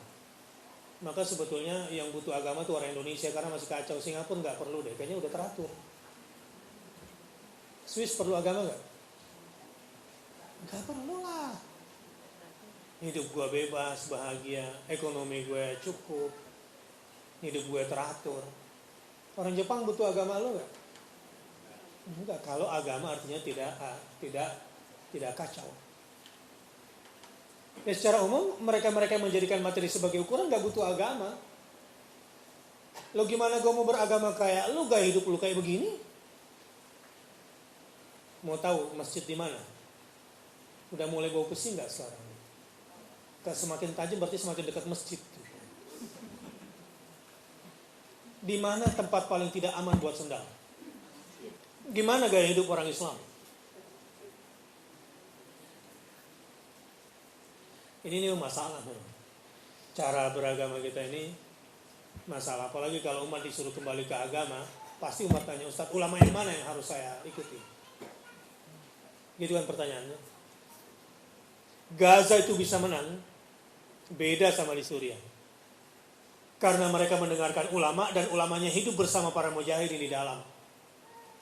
maka sebetulnya yang butuh agama itu orang Indonesia karena masih kacau. Singapura nggak perlu deh, kayaknya udah teratur. Swiss perlu agama nggak? Nggak perlu lah. Hidup gue bebas, bahagia, ekonomi gue cukup. hidup gue teratur. Orang Jepang butuh agama lo nggak? Enggak. Kalau agama artinya tidak kacau. Ya, secara umum mereka yang menjadikan materi sebagai ukuran nggak butuh agama. Lo gimana gue mau beragama kayak lo, gaya hidup lo kayak begini? Mau tahu masjid di mana? Udah mulai bau pesing nggak sekarang? Semakin tajam berarti semakin dekat masjid. Di mana tempat paling tidak aman buat sendal? Gimana gaya hidup orang Islam? Ini masalah. Cara beragama kita ini masalah. Apalagi kalau umat disuruh kembali ke agama, pasti umat tanya, Ustaz, ulama yang mana yang harus saya ikuti? Gitu kan pertanyaannya. Gaza itu bisa menang, beda sama di Suriah. Karena mereka mendengarkan ulama dan ulamanya hidup bersama para mujahidin di dalam.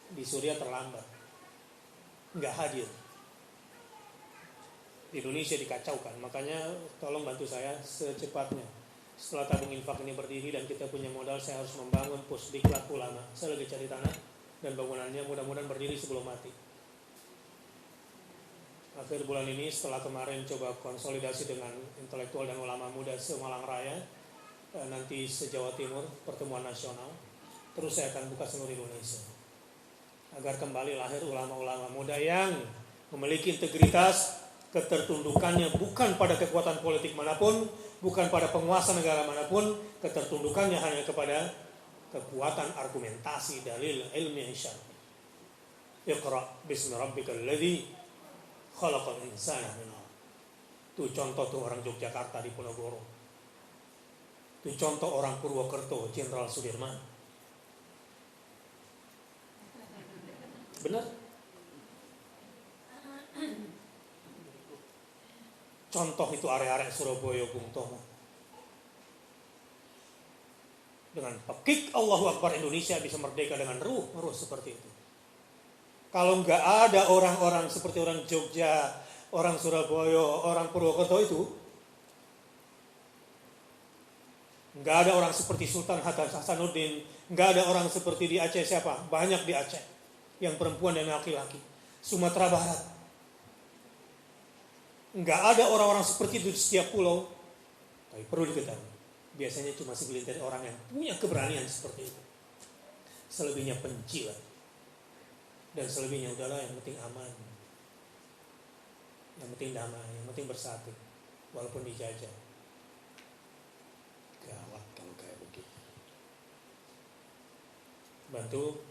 Di Suriah terlambat, nggak hadir. Di Indonesia dikacaukan, makanya tolong bantu saya secepatnya. Setelah tabung infak ini berdiri dan kita punya modal, saya harus membangun pusdiklat ulama. Saya lagi cari tanah dan bangunannya mudah-mudahan berdiri sebelum mati. Akhir bulan ini setelah kemarin coba konsolidasi dengan intelektual dan ulama muda se-Malang Raya, nanti se-Jawa Timur, pertemuan nasional, terus saya akan buka seluruh Indonesia. Agar kembali lahir ulama-ulama muda yang memiliki integritas, ketertundukannya bukan pada kekuatan politik manapun, bukan pada penguasa negara manapun, ketertundukannya hanya kepada kekuatan argumentasi, dalil, ilmiah, syar'i. Iqra bismi rabbikal ladzi khalaqal insana min 'alaq. Itu contoh tuh orang Yogyakarta di Ponorogo. Itu contoh orang Purwokerto, Jenderal Sudirman. Benar? Contoh itu area-area Surabaya, Bung Tomo. Dengan pekik Allahu Akbar Indonesia bisa merdeka dengan ruh seperti itu. Kalau nggak ada orang-orang seperti orang Jogja, orang Surabaya, orang Purwokerto itu, nggak ada orang seperti Sultan Hasanuddin, nggak ada orang seperti di Aceh siapa? Banyak di Aceh, yang perempuan dan laki-laki. Sumatera Barat, nggak ada orang-orang seperti itu di setiap pulau. Tapi perlu diketahui, biasanya cuma segelintir orang yang punya keberanian seperti itu. Selebihnya pencilat, dan selebihnya udahlah, yang penting aman, yang penting damai, yang penting bersatu, walaupun dijajah. Gawat kalau kayak begitu. Bantu,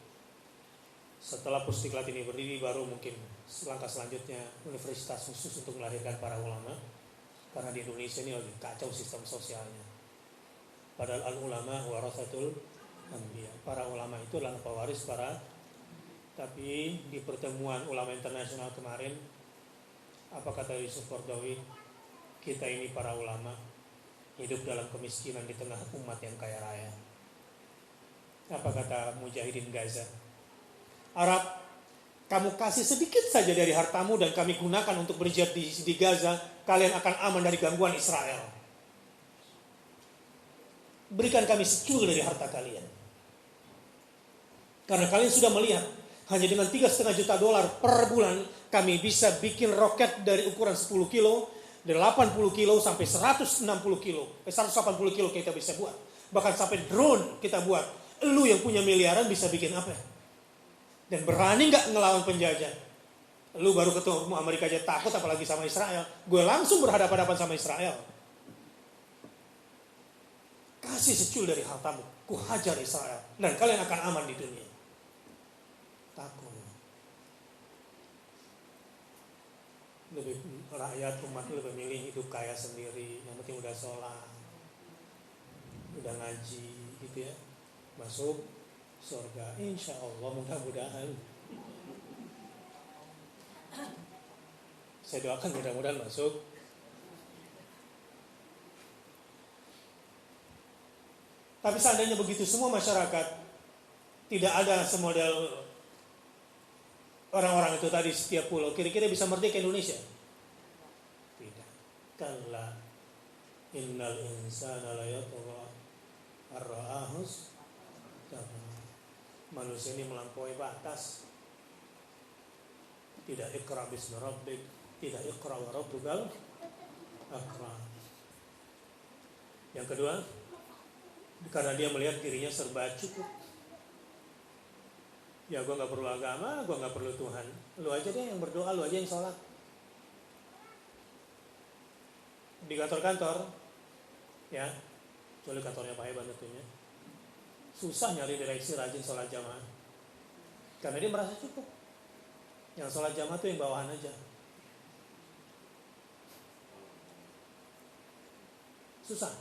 setelah pusdiklat ini berdiri, baru mungkin langkah selanjutnya universitas khusus untuk melahirkan para ulama. Karena di Indonesia ini lagi kacau sistem sosialnya. Padahal al-ulama warasatul anbiya. Para ulama itu adalah pewaris para. Tapi di pertemuan ulama internasional kemarin, apa kata Yusuf Qaradawi? Kita ini para ulama hidup dalam kemiskinan di tengah umat yang kaya raya. Apa kata mujahidin Gaza? Arab, kamu kasih sedikit saja dari hartamu dan kami gunakan untuk berjihad di Gaza, kalian akan aman dari gangguan Israel. Berikan kami secul dari harta kalian. Karena kalian sudah melihat, hanya dengan $3,5 juta per bulan, kami bisa bikin roket dari ukuran 10 kilo, dari 80 kilo sampai 160 kilo, 180 kilo kita bisa buat. Bahkan sampai drone kita buat. Lu yang punya miliaran bisa bikin apa? Dan berani gak ngelawan penjajah? Lu baru ketemu Amerika aja takut, apalagi sama Israel. Gue langsung berhadapan-hadapan sama Israel. Kasih secul dari hartamu, ku hajar Israel, dan kalian akan aman di dunia. Takut. Lebih rakyat umat lebih milih hidup kaya sendiri, yang penting udah sholat, udah ngaji, gitu ya, masuk surga, insya Allah, mudah-mudahan. Saya doakan mudah-mudahan masuk. Tapi seandainya begitu semua masyarakat tidak ada semodel orang-orang itu tadi setiap pulau, kira-kira bisa merdeka Indonesia? Tidak. Kalla innal insana la yatgha ar-ra'ahus. Manusia ini melampaui batas. Tidak iqra bismi rabbik, tidak iqra wa rabbukal akram. Yang kedua, karena dia melihat dirinya serba cukup. Ya gue gak perlu agama, gue gak perlu Tuhan. Lu aja deh yang berdoa, lu aja yang sholat. Di kantor-kantor, ya, kecuali kantornya Pak Heban tentunya, susah nyari direksi rajin sholat jamaah. Karena dia merasa cukup. Yang sholat jamaah tuh yang bawahan aja. Susah.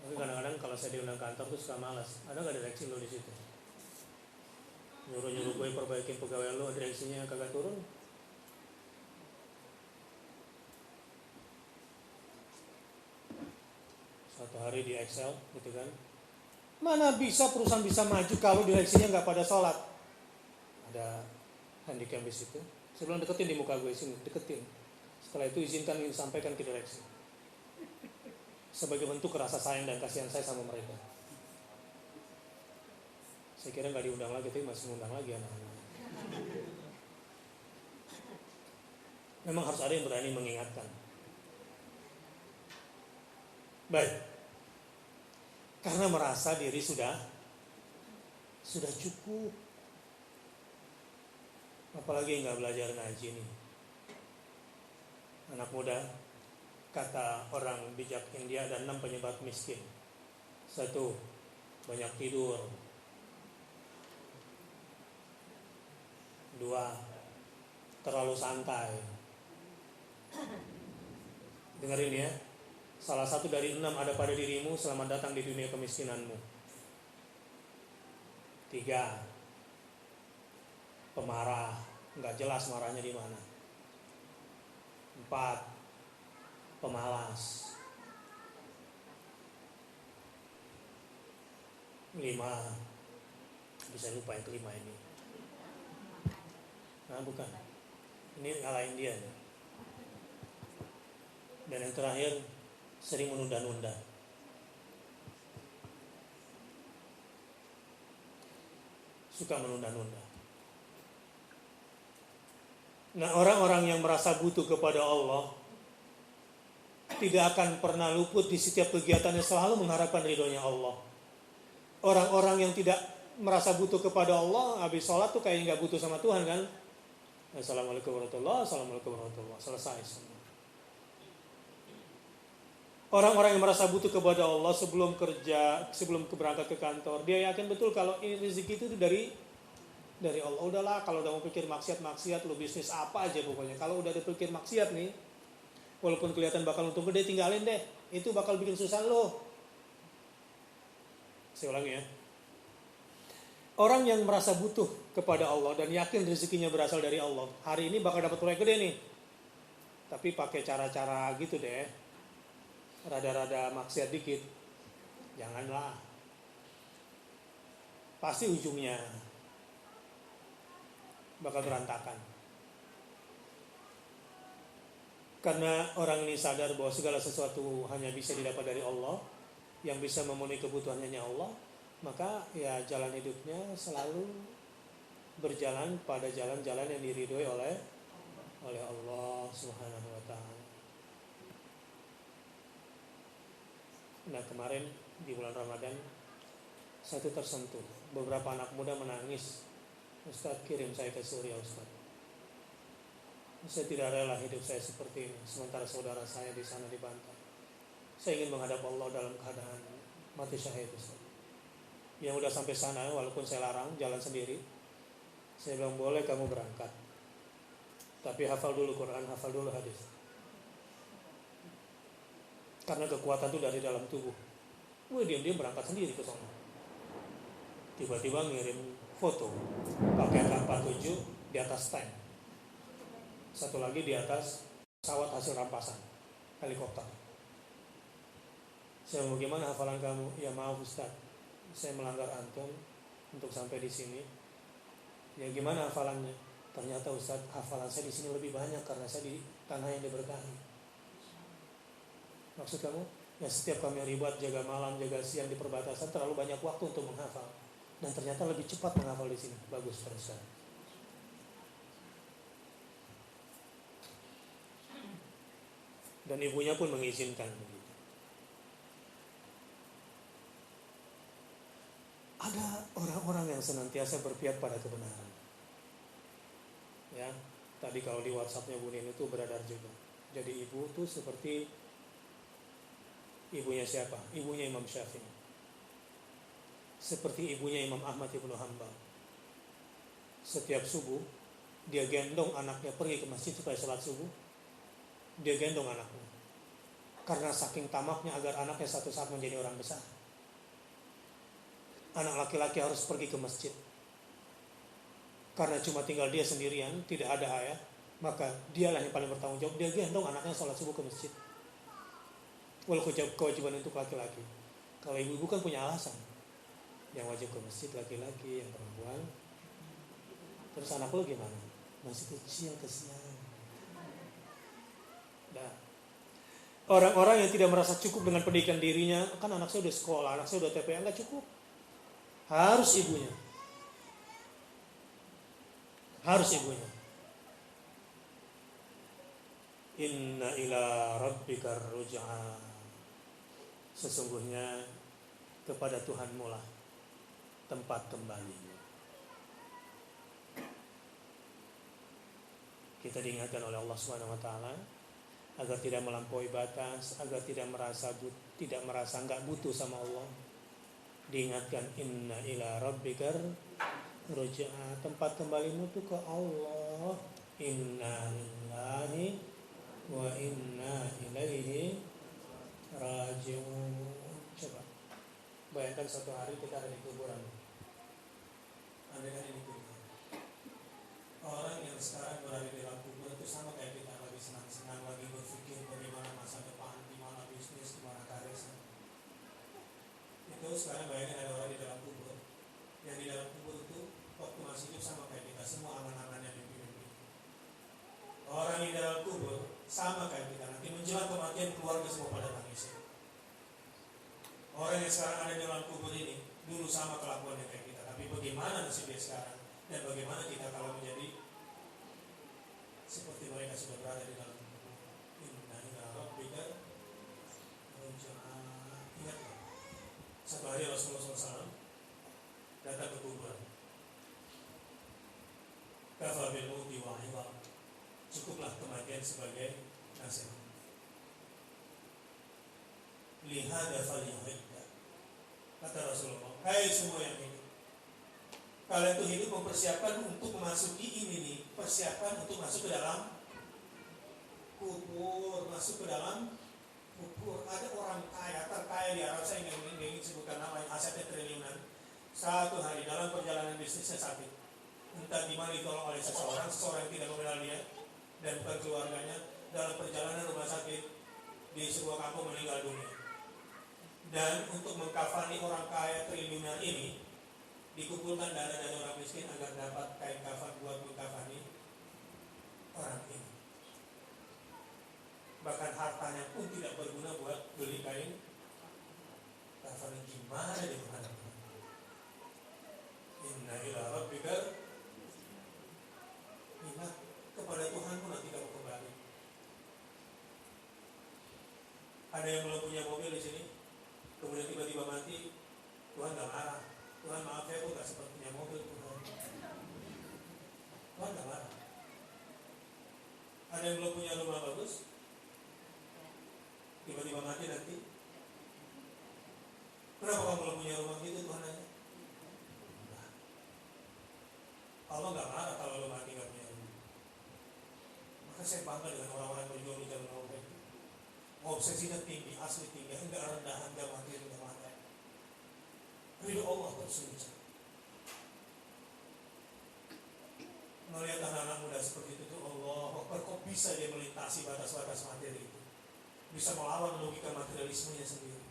Tapi kadang-kadang kalau saya diundang kantor tuh suka malas. Ada nggak direksi lo di situ? Nyuruh-nyuruh gue perbaikin pegawai lo, direksinya kagak turun. Satu hari di Excel, gitu kan? Mana bisa perusahaan bisa maju kalau direksinya nggak pada sholat? Ada handicap di situ. Sebelum deketin di muka gue sini, deketin. Setelah itu izinkan disampaikan ke direksi. Sebagai bentuk rasa sayang dan kasihan saya sama mereka. Saya kira nggak diundang lagi, tapi masih mengundang lagi anak-anak. Memang harus ada yang berani mengingatkan. Baik. Karena merasa diri sudah cukup. Apalagi nggak belajar ngaji nih. Anak muda, kata orang bijak India, ada 6 penyebab miskin. 1, banyak tidur. 2, terlalu santai. Dengerin ya. Salah satu dari 6 ada pada dirimu, selamat datang di dunia kemiskinanmu. 3, pemarah, nggak jelas marahnya di mana. 4, pemalas. 5, bisa lupa yang kelima ini. Nah bukan, ini ngalahin dia. Dan yang terakhir, sering menunda-nunda. Suka menunda-nunda. Nah, orang-orang yang merasa butuh kepada Allah tidak akan pernah luput di setiap kegiatannya, selalu mengharapkan ridhonya Allah. Orang-orang yang tidak merasa butuh kepada Allah, habis sholat tuh kayak nggak butuh sama Tuhan kan? Assalamualaikum warahmatullahi wabarakatuh. Assalamualaikum warahmatullahi wabarakatuh. Selesai semua. Orang-orang yang merasa butuh kepada Allah sebelum kerja, sebelum berangkat ke kantor, dia yakin betul kalau ini rezeki itu dari Allah. Udahlah, kalau udah mau pikir maksiat, lu bisnis apa aja pokoknya. Kalau udah dipikir maksiat nih, walaupun kelihatan bakal untung gede, tinggalin deh. Itu bakal bikin susah lo. Saya ulangi ya. Orang yang merasa butuh kepada Allah dan yakin rezekinya berasal dari Allah, hari ini bakal dapat proyek gede nih. Tapi pakai cara-cara gitu deh. Rada-rada maksiat dikit, janganlah. Pasti ujungnya bakal berantakan. Karena orang ini sadar bahwa segala sesuatu hanya bisa didapat dari Allah, yang bisa memenuhi kebutuhannya hanya Allah, maka ya jalan hidupnya selalu berjalan pada jalan-jalan yang diridhoi oleh Allah Subhanahu wa ta'ala. Nah kemarin di bulan Ramadan saya tersentuh. Beberapa anak muda menangis. Ustaz, kirim saya ke Suriah Ustaz. Saya tidak rela hidup saya seperti ini, sementara saudara saya di sana dibantai. Saya ingin menghadap Allah dalam keadaan mati syahid Ustaz. Yang udah sampai sana, walaupun saya larang jalan sendiri, saya bilang boleh kamu berangkat, tapi hafal dulu Quran, hafal dulu hadis. Karena kekuatan itu dari dalam tubuh. Gue diam-diam berangkat sendiri ke sana. Tiba-tiba ngirim foto pakai AK-47 di atas tank. Satu lagi di atas pesawat hasil rampasan helikopter. Saya mau gimana hafalan kamu? Ya maaf Ustaz, saya melanggar antum untuk sampai di sini. Ya gimana hafalannya? Ternyata Ustaz, hafalan saya di sini lebih banyak karena saya di tanah yang diberkahi. Maksud kamu? Ya setiap kami ribat, jaga malam, jaga siang di perbatasan, terlalu banyak waktu untuk menghafal. Dan ternyata lebih cepat menghafal di sini. Bagus terus. Dan ibunya pun mengizinkan begitu. Ada orang-orang yang senantiasa berpihak pada kebenaran. Ya, tadi kalau di WhatsApp-nya Bu Nin itu beredar juga. Jadi ibu tuh seperti ibunya siapa? Ibunya Imam Syafi'i. Seperti ibunya Imam Ahmad Ibnu Hanbal. Setiap subuh dia gendong anaknya pergi ke masjid supaya sholat subuh. Dia gendong anaknya. Karena saking tamaknya agar anaknya satu saat menjadi orang besar. Anak laki-laki harus pergi ke masjid. Karena cuma tinggal dia sendirian, tidak ada ayah, maka dialah yang paling bertanggung jawab. Dia gendong anaknya sholat subuh ke masjid. Walaupun kewajiban untuk laki-laki. Kalau ibu-ibu kan punya alasan. Yang wajib ke masjid laki-laki, yang perempuan. Terus anak lu gimana? Masih kecil, kesian. Nah, orang-orang yang tidak merasa cukup dengan pendidikan dirinya, kan anak saya udah sekolah, anak saya udah TPA, nggak cukup. Harus ibunya. Harus ibunya. Inna ila rabbika ruj'a. Sesungguhnya kepada Tuhanmu lah tempat kembali. Kita diingatkan oleh Allah Subhanahu wa taala agar tidak melampaui batas, agar tidak merasa enggak butuh sama Allah. Diingatkan inna ila rabbikar ruj'a, tempat kembalimu tuh ke Allah. Inna lillahi wa inna ilaihi raji'un. Coba bayangkan suatu hari kita ada di kuburan. Andai kan ini kuburan. Orang yang sekarang berada di dalam kubur itu sama kayak kita, lagi senang-senang, lagi berpikir bagaimana masa depan, di mana bisnis, di mana karir. Itu sekarang bayangin ada orang di dalam kubur. Yang di dalam kubur itu waktu masih hidup sama kayak kita, semua aman-amannya mimpi-mimpi. Orang di dalam kubur sama kayak kita, nanti menjelang kematian keluarga semua pada tangis. Orang yang sekarang ada di dalam kubur ini dulu sama kelakuannya kayak kita, tapi bagaimana nasibnya sekarang dan bagaimana kita kalau menjadi seperti mereka sudah berada di dalam kubur. Inna ila rabbika ruj'a. Ingatlah, satu hari Rasulullah SAW datang ke kuburan. Kafa bil mauti wa'idha. Cukuplah kematian sebagai nasihat. Lihada falyuhidda. Kata Rasulullah, hai semua yang hidup, kalian itu hidup mempersiapkan untuk memasuki ini nih, persiapan untuk masuk ke dalam kubur, masuk ke dalam kubur. Ada orang kaya, terkaya di Arab, saya ingin sebutkan namanya, asetnya triliunan. Satu hari dalam perjalanan bisnisnya sakit, entah di mana ditolong oleh seseorang yang tidak mengenal dia dan bukan keluarganya. Dalam perjalanan rumah sakit di sebuah kampung meninggal dunia. Dan untuk mengkafani orang kaya triliuner ini, dikumpulkan dana dari orang miskin agar dapat kain kafan buat mengkafani orang ini. Bahkan hartanya pun tidak berguna buat beli kain kafan. Gimana dia menghadapi? Inna ila rabbika. Ingat kepada Tuhanmu nanti kamu kembali. Ada yang belum punya mobil di sini, kemudian tiba-tiba mati, Tuhan gak marah. Tuhan maaf ya, aku gak sempat punya mobil. Tuhan gak marah. Ada yang belum punya rumah bagus, tiba-tiba mati nanti, kenapa kamu belum punya rumah gitu? Tuhan nanya. Allah gak marah kalau lo mati gak punya rumah. Maka saya bangga dengan orang-orang yang berjuang di jalan Allah. Obsesinya tinggi, asli tinggi, enggak rendah, enggak mati, enggak mati. Ridho Allah terus. Melihat anak-anak muda seperti itu, Allah, kok bisa dia melintasi batas-batas materi itu? Bisa melawan logika materialismenya sendiri.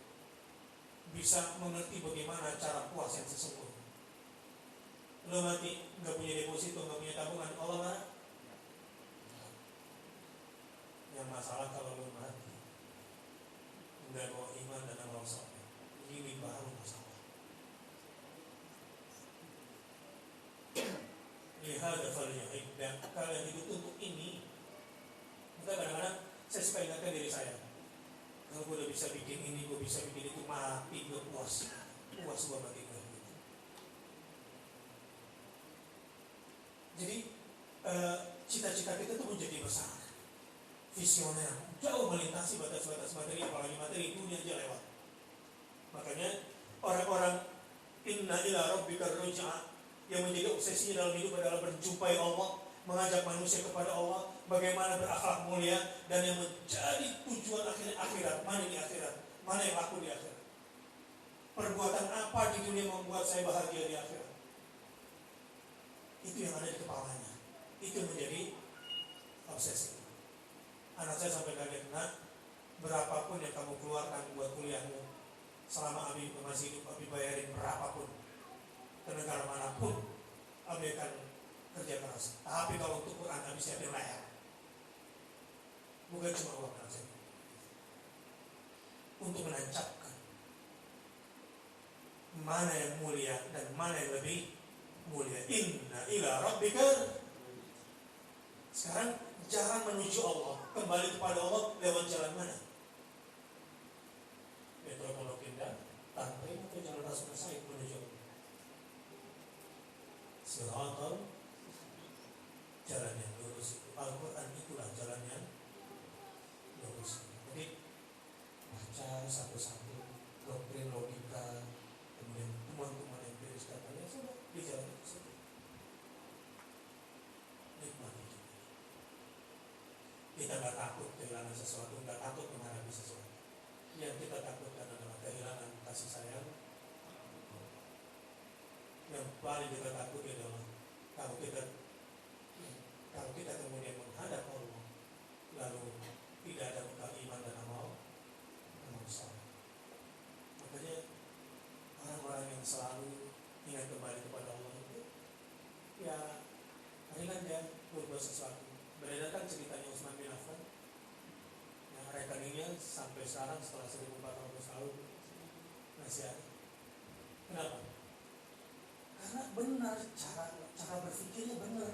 Bisa mengerti bagaimana cara puas yang sesungguhnya. Lo mati, enggak punya deposito, enggak punya tabungan, Allah marah. Yang masalah kalau lo mati, nggak bawa iman dan amal soleh. Ini baru masalah. Lihat daftarnya, dan kalian hidup untuk ini. Maka kadang-kadang saya suka ingatkan diri saya, kalau gue udah bisa bikin ini, gue bisa bikin itu, mati gue puas gue mati gue gitu. Jadi cita-cita kita tuh menjadi besar, visioner, jauh melintasi batas-batas materi, apalagi materi dunia aja lewat. Makanya orang-orang inna ila rabbika ruj'a yang menjadi obsesi dalam hidup adalah berjumpai Allah, mengajak manusia kepada Allah, bagaimana berakhlak mulia, dan yang menjadi tujuan akhirat. Mana di akhirat? Mana yang laku di akhirat? Perbuatan apa di dunia membuat saya bahagia di akhirat? Itu yang ada di kepalanya. Itu menjadi obsesi. Anak saya sampai kaget, nak, berapapun yang kamu keluarkan buat kuliahmu, selama Abi masih hidup, Abi bayarin berapapun ke negara manapun, Abi akan kerja keras. Tapi kalau untuk Quran, Abi siapin layar. Bukan cuma uang saja. Untuk menancapkan mana yang mulia dan mana yang lebih mulia. Inna ila rabbika. Sekarang jalan menuju Allah, kembali kepada Allah lewat jalan mana? Metro Pondok Indah, Tamrin atau jalan Rasul Said menuju Allah? Siratal, jalan yang lurus. Al-Quran itulah jalan yang lurus. Jadi baca satu-satu doktrin, logika, kemudian teman-teman yang empiris katanya, sudah di jalan itu. Nikmati juga. Kita nggak takut kehilangan sesuatu, nggak takut menghadapi sesuatu. Yang kita takutkan adalah kehilangan kasih sayang. Yang paling kita takuti adalah kalau kita kemudian menghadap Allah, lalu tidak ada bekal iman dan amal soleh. Makanya orang-orang yang selalu ingat kembali kepada Allah itu, ya ringan dia berbuat sesuatu. Beredar kan ceritanya Utsman bin Affan, yang rekeningnya sampai sekarang setelah 1400 tahun masih ada. Kenapa? Karena benar cara berpikirnya benar.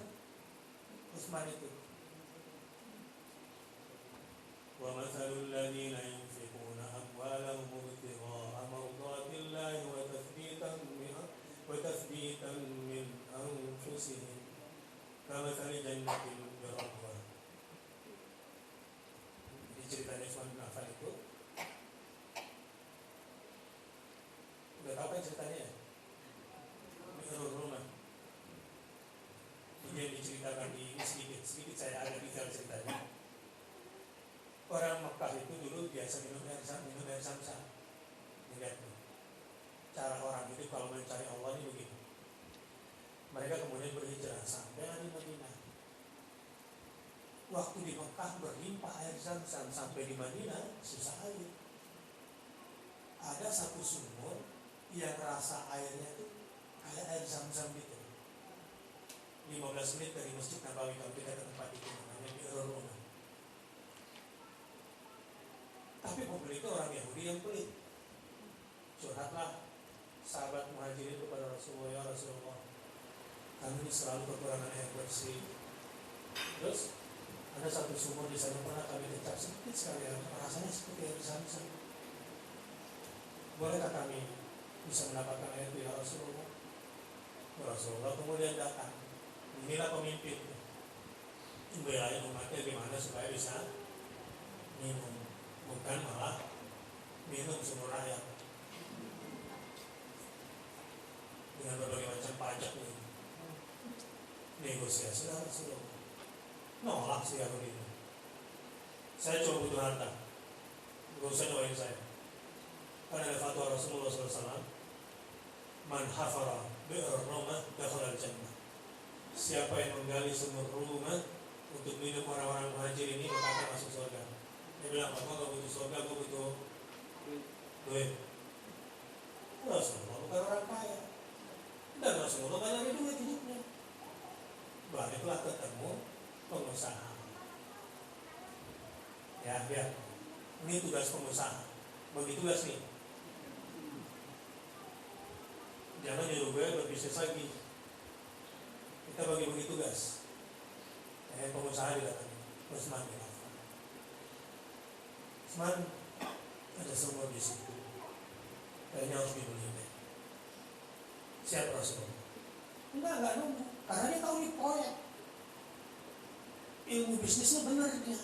Utsman itu. Wa mathalul ladzina yunfiquna amwalahum ibtigha'a mardatillahi wa tathbitan min anfusihim kamathali jannatin birabwa. Di ceritanya Utsman bin Affan itu, udah tahu kan ceritanya ya? Rumah. Ini yang diceritakan di ini sedikit saya agak detail ceritanya. Orang Mekah itu dulu biasa minum air Zam-Zam. Lihat tuh, cara orang itu kalau mencari Allah ini begini. Mereka kemudian berhijrah sampai di Madinah. Waktu di Mekah berlimpah air Zam-Zam, sampai di Madinah susah air. Ada satu sumur yang rasa airnya itu kayak air Zam-Zam gitu. 15 menit dari Masjid Nabawi kalau kita ke tempat itu namanya Bi'rul Rumah. Tapi pembeli itu orang Yahudi yang pelit. Curhatlah sahabat Muhajirin kepada Rasulullah, ya Rasulullah, kami ini selalu kekurangan air bersih. Terus ada satu sumur di sana pernah kami kecap sedikit sekali, rasanya seperti air Zam-Zam. Bolehkah kami bisa mendapatkan air itu ya Rasulullah? Rasulullah kemudian datang. Inilah pemimpin, belain umatnya gimana supaya bisa minum, bukan malah minum sumur ayam dengan berbagai macam pajak nih. Negosiasi lah Rasulullah, nolak sih aku ini. Saya cuma butuh harta, gak usah doain saya. Karena ada fatwa Rasulullah SAW, man hafara bi'r rumah dakhala al-jannah. Siapa yang menggali sumur rumah untuk minum orang-orang muhajir ini, maka akan masuk surga. Dia bilang, aku gak butuh surga, aku butuh duit. Rasulullah bukan orang kaya, dan Rasulullah kan ada duit hidupnya. Baliklah ketemu pengusaha. Ya, ini tugas pengusaha. bagi tugas nih. Jangan nyuruh gue berbisnis lagi. Kita bagi tugas. Pengusaha didatangi. Usman bin Affan. Usman, ada semua di situ. Kayaknya harus dibeli. Siap Rasulullah. Enggak nunggu. Karena dia tahu ini proyek. Ilmu bisnisnya benar dia.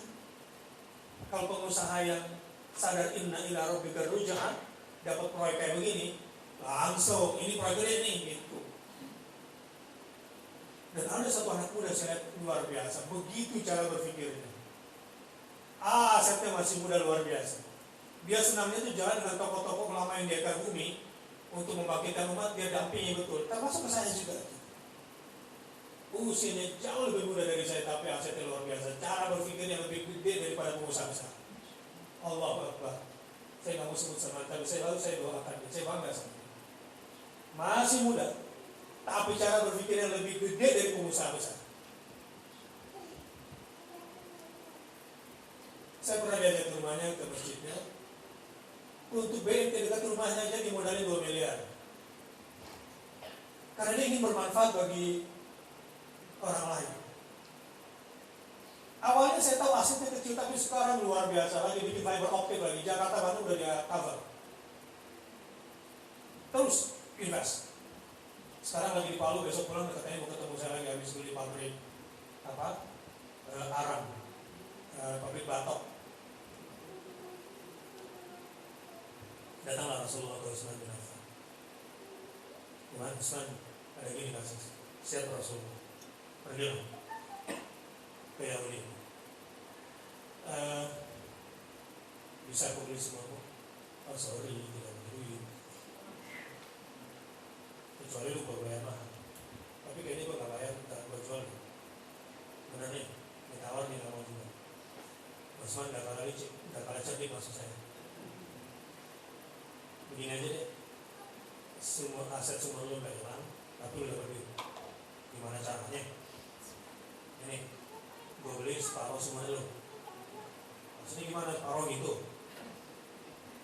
Kalau pengusaha yang sadar inna ila rabbika ruj'an dapat proyek kayak begini, langsung ini proyeknya nih gitu. Dan ada satu anak muda saya lihat luar biasa, begitu cara berpikirnya. Asetnya masih muda luar biasa. Dia senangnya tuh jalan dengan tokoh-tokoh ulama yang di akar bumi untuk membangkitkan umat, dia dampingi betul. Termasuk ke saya juga. Usianya jauh lebih muda dari saya, tapi asetnya luar biasa. Cara berpikirnya lebih gede daripada pengusaha besar. Allahu Akbar. Saya nggak mau sebut sama, tapi saya doakan dia. Saya bangga sama dia. Masih muda, tapi cara berpikirnya lebih gede dari pengusaha besar. Saya pernah diajak ke rumahnya, ke masjidnya. Untuk BMT dekat rumahnya aja dimodalin 2 miliar. Karena dia ingin bermanfaat bagi orang lain. Awalnya saya tahu asetnya kecil, tapi sekarang luar biasa. Lagi bikin fiber optik lagi. Jakarta Bandung udah dia cover. Terus invest. Sekarang lagi di Palu, besok pulang katanya mau ketemu saya lagi habis beli pabrik arang, pabrik batok. Datanglah Rasulullah ke Usman bin Affan. Usman, ada gini kasus. Siap Rasulullah. Pergilah ke Yahudi. Bisa aku beli semua kok? Oh sorry, tidak beli. Kecuali lu bayar mahal. Tapi kayaknya gue gak bayar, gue jual. Bener nih, ditawar nih gak mau juga. Usman gak kalah cerdik maksud saya. Begini aja deh, semua aset semua lu gak hilang, tapi lu dapat duit. Gimana caranya? Ini, gue beli separuh semua lu. Maksudnya gimana separuh gitu?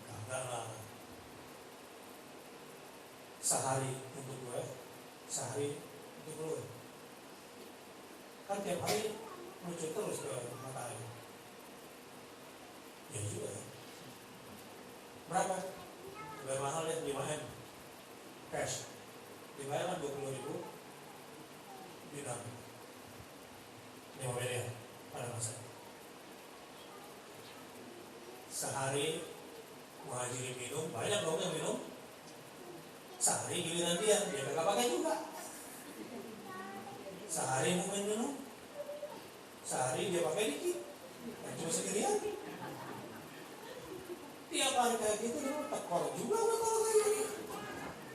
Kagak lah. Sehari untuk gue, sehari untuk lu. Kan tiap hari muncul terus ke matahari. Ya juga. Berapa? Bayar mahal ya, 5M cash. Dibayar 20.000 dinar. 5 miliar pada masa. Sehari muhajirin minum, banyak dong yang minum. Sehari giliran dia kagak pakai juga. Sehari mukmin minum, sehari dia pakai dikit, dan cuma sendirian. Tiap hari kayak gitu dia tekor juga udah kalau kayak gini.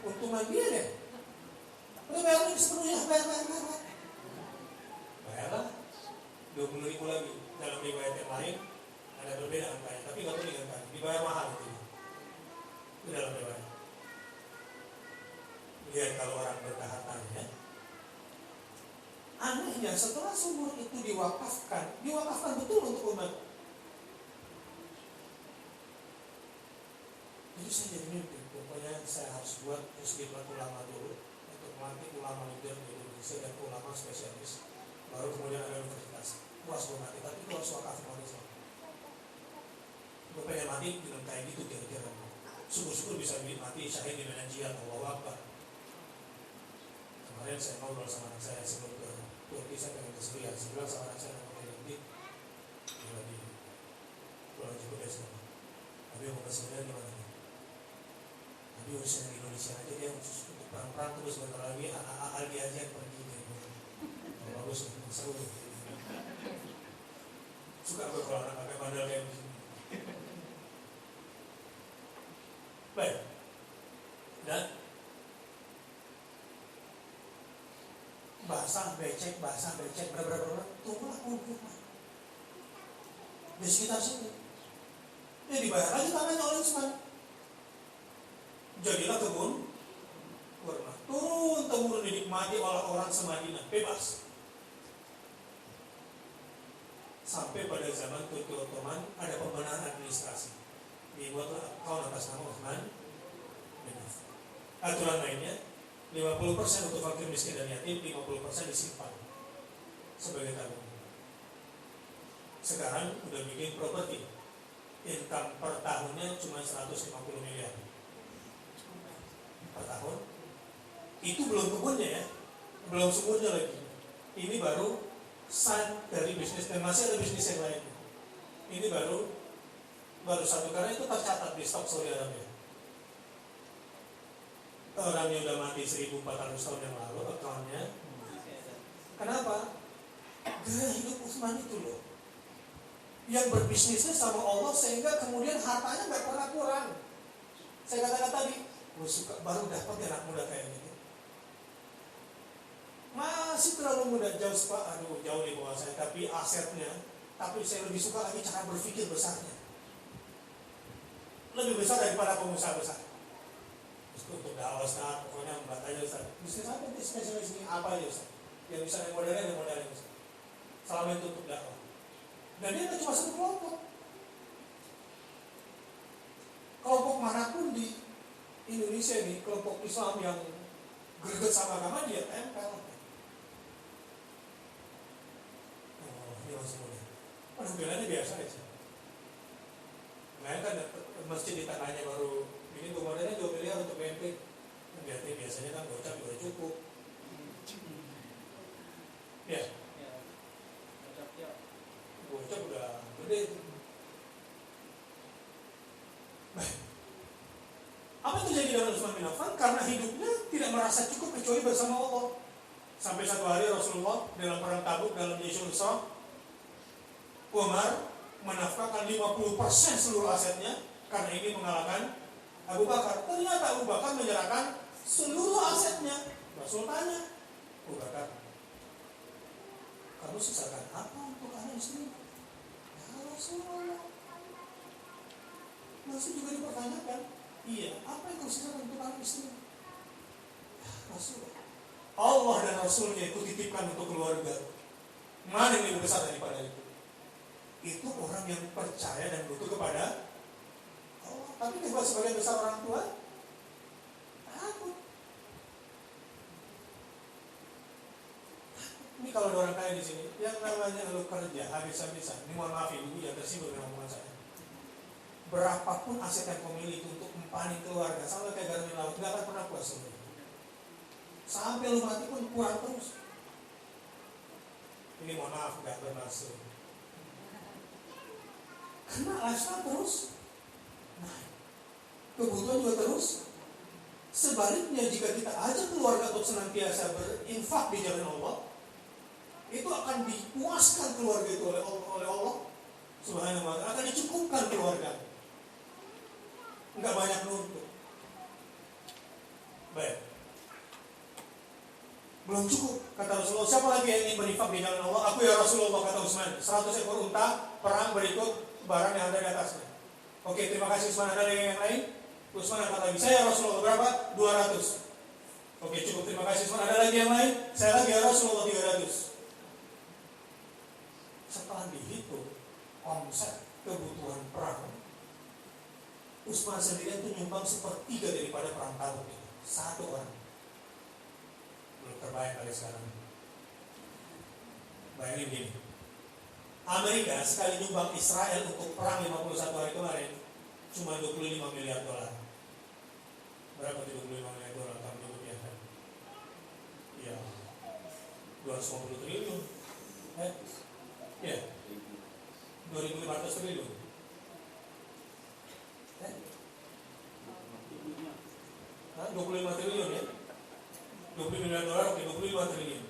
Untungan dia deh. Udah bayar sepenuhnya, bayarlah 20.000 lagi. Dalam riwayat yang lain ada berbeda angkanya, tapi nggak boleh diganti. Dibayar mahal itu. Itu dalam riwayat. Lihat kalau orang bertahan ya. Anehnya setelah sumur itu diwakafkan betul untuk umat. Jadi saya jadi mimpi, pokoknya saya harus buat muslimat ulama dulu untuk melantik ulama leader di Indonesia dan ulama spesialis. Baru kemudian ada universitas. Puas gue mati, tapi itu harus wakaf manusia. Gue pengen mati dengan kayak gitu kira-kira. Syukur-syukur bisa mati syahid di medan jihad, Allahu Akbar. Kemarin saya ngobrol sama anak saya sebelum ke Turki, saya pengen ke Syria. Saya bilang sama anak saya namanya Yanti, dia lagi pulang juga dari sana. Tapi mau ke Syria gimana nih? Tapi urusan di Indonesia aja dia khusus untuk perang-perang terus bentar lagi Aldi aja yang pergi gitu. Bagus, seru. Suka gue kalau anak pakai bandel kayak begini. Baik. Dan basah becek, bener-bener tunggulah kumpul di sekitar situ. Ya dibayar lagi tanahnya oleh Usman. Jadilah kebun kurma. Turun-temurun dinikmati oleh orang semadinah, bebas. Sampai pada zaman Turki Ottoman ada pembenahan administrasi. dibuatlah account atas nama Utsman bin Affan. Aturan mainnya 50% untuk fakir miskin dan yatim, 50% disimpan sebagai tabungan. Sekarang udah bikin properti, income per tahunnya cuma 150 miliar per tahun. Itu belum kebunnya ya, belum sumurnya lagi. Ini baru side dari bisnis, dan masih ada bisnis yang lain. Ini baru satu, karena itu tercatat di stok Saudi Arabia. Orangnya udah mati 1400 tahun yang lalu, akunnya. Kenapa? Gaya hidup Utsman itu loh, yang berbisnisnya sama Allah sehingga kemudian hartanya gak pernah kurang. Saya katakan tadi, gue suka baru dapat anak muda kayak gitu. Masih terlalu muda, jauh di bawah saya, tapi asetnya, tapi saya lebih suka lagi cara berpikir besarnya. Lebih besar daripada pengusaha besar. Untuk dakwah Ustaz, pokoknya membuat aja Ustaz. Bisnis apa, spesialis ini apa aja Ustaz? Yang bisa yang modern Ustaz. Selama itu untuk dakwah. Dan dia tidak cuma satu kelompok. Kelompok manapun di Indonesia ini, kelompok Islam yang greget sama agama, dia tempel. Oh, ini masih muda. Penampilannya biasa aja. Nah, kan masjid di tanahnya baru ini modalnya 2 miliar untuk BNP. Biasanya kan gocap juga cukup. Ya. Gocap udah gede. Baik. Apa yang terjadi dengan Utsman bin Affan? Karena hidupnya tidak merasa cukup kecuali bersama Allah. Sampai satu hari Rasulullah dalam perang Tabuk, dalam Jaisul Usra, Umar menafkahkan 50% seluruh asetnya karena ingin mengalahkan Abu Bakar. Ternyata Abu Bakar menyerahkan seluruh asetnya. Rasul tanya, Abu Bakar, kamu sisakan apa untuk anak istri? Ya Rasulullah. Masih juga dipertanyakan, iya, apa yang kau sisakan untuk anak istri? Ya Rasulullah. Allah dan Rasulnya itu titipkan untuk keluarga. Mana yang lebih besar daripada itu? Itu orang yang percaya dan butuh kepada Allah. Tapi coba sebagian besar orang tua takut. Ini kalau ada orang kaya di sini, yang namanya lu kerja habis-habisan. Ini mohon maaf ibu yang tersinggung dengan omongan saya. Berapapun aset yang kau miliki untuk empanin keluarga, sampai kayak garmin laut, nggak akan pernah puas sebenarnya. Sampai lu mati pun kurang terus. Ini mohon maaf nggak bermaksud. Karena lifestyle terus, nah, kebutuhan juga terus. Sebaliknya jika kita ajak keluarga untuk senantiasa berinfak di jalan Allah, itu akan dipuaskan keluarga itu oleh Allah Subhanahu wa ta'ala, akan dicukupkan keluarga. Enggak banyak nuntut. Baik. Belum cukup, kata Rasulullah. Siapa lagi yang ingin berinfak di jalan Allah? Aku ya Rasulullah, kata Utsman. 100 ekor unta perang berikut barang yang ada di atasnya. Oke, terima kasih Utsman. Ada yang lain? Utsman kata lagi, saya Rasulullah, berapa? 200. Oke, cukup, terima kasih Utsman. Ada lagi yang lain? Saya lagi ya Rasulullah, 300. Setelah dihitung omset kebutuhan perang, Utsman sendirian itu nyumbang 1/3 daripada perang Tabuk itu. Satu orang. Belum terbaik kali sekarang. Bayangin gini, Amerika sekali nyumbang Israel untuk perang 51 hari kemarin cuma 25 miliar dolar. Berapa 25 miliar dolar tahun rupiah kan? Ya, 250 triliun. Ya, 2.500 triliun. 25 triliun ya. 20 miliar dolar, oke, 25 triliun.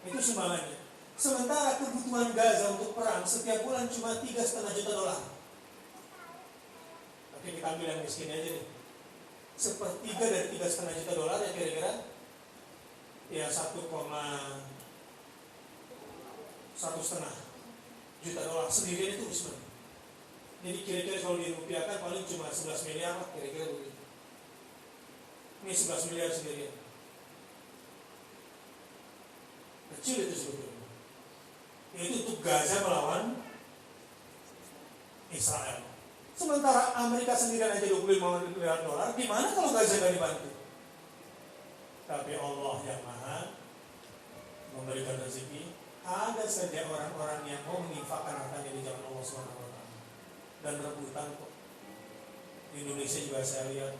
Itu sumbangannya. Sementara kebutuhan Gaza untuk perang setiap bulan cuma 3,5 juta dolar. Oke, kita ambil yang miskin aja deh. 1/3 dari 3,5 juta dolar ya kira-kira ya 1,5 juta dolar sendirian itu Utsman. Jadi kira-kira kalau dirupiahkan paling cuma 11 miliar lah kira-kira begitu. Ini 11 miliar sendirian. Kecil itu sebetulnya. Itu untuk Gaza melawan Israel. Sementara Amerika sendirian aja 25 miliar dolar, gimana kalau Gaza nggak dibantu? Tapi Allah yang maha memberikan rezeki. Ada saja orang-orang yang mau menginfakkan hartanya di jalan Allah SWT dan rebutan kok. Di Indonesia juga saya lihat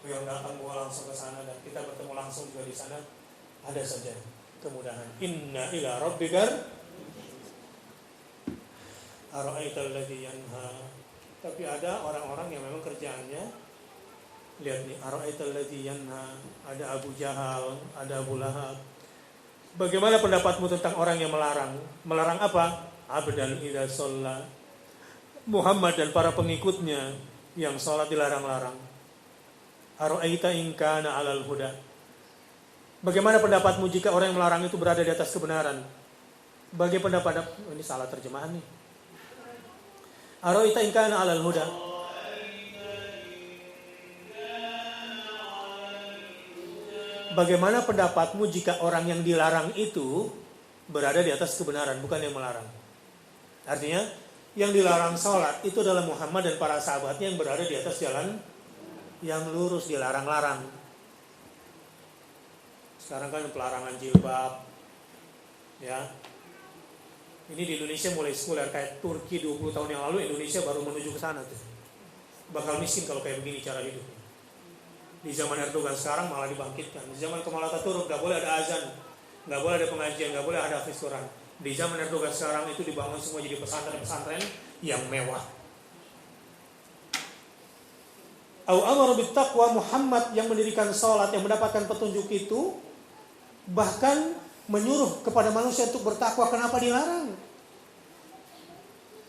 yang datang gua langsung ke sana dan kita bertemu langsung juga di sana. Ada saja kemudahan. Inna ila rabbikar ara'aital ladzi yanha. Tapi ada orang-orang yang memang kerjaannya, lihat nih, ara'aital ladzi yanha, ada Abu Jahal, ada Abu Lahab. Bagaimana pendapatmu tentang orang yang melarang? Melarang apa? Abdan idza shalla. Muhammad dan para pengikutnya yang sholat dilarang-larang. Ara'aita in kana 'alal huda. Bagaimana pendapatmu jika orang yang melarang itu berada di atas kebenaran? Bagaimana pendapat, ini salah terjemahan nih. Ara'aita in kana 'alal huda. Bagaimana pendapatmu jika orang yang dilarang itu berada di atas kebenaran, bukan yang melarang? Artinya, yang dilarang sholat itu adalah Muhammad dan para sahabatnya yang berada di atas jalan yang lurus, dilarang-larang. Sekarang kan pelarangan jilbab, ya. Ini di Indonesia mulai sekuler, kayak Turki 20 tahun yang lalu, Indonesia baru menuju ke sana tuh. Bakal miskin kalau kayak begini cara hidup. Di zaman Erdogan sekarang malah dibangkitkan. Di zaman Kemal Atatürk nggak boleh ada azan, nggak boleh ada pengajian, nggak boleh ada hafiz Quran. Di zaman Erdogan sekarang itu dibangun semua jadi pesantren-pesantren yang mewah. Au amara bittaqwa, Muhammad yang mendirikan sholat, yang mendapatkan petunjuk itu, bahkan menyuruh kepada manusia untuk bertakwa. Kenapa dilarang?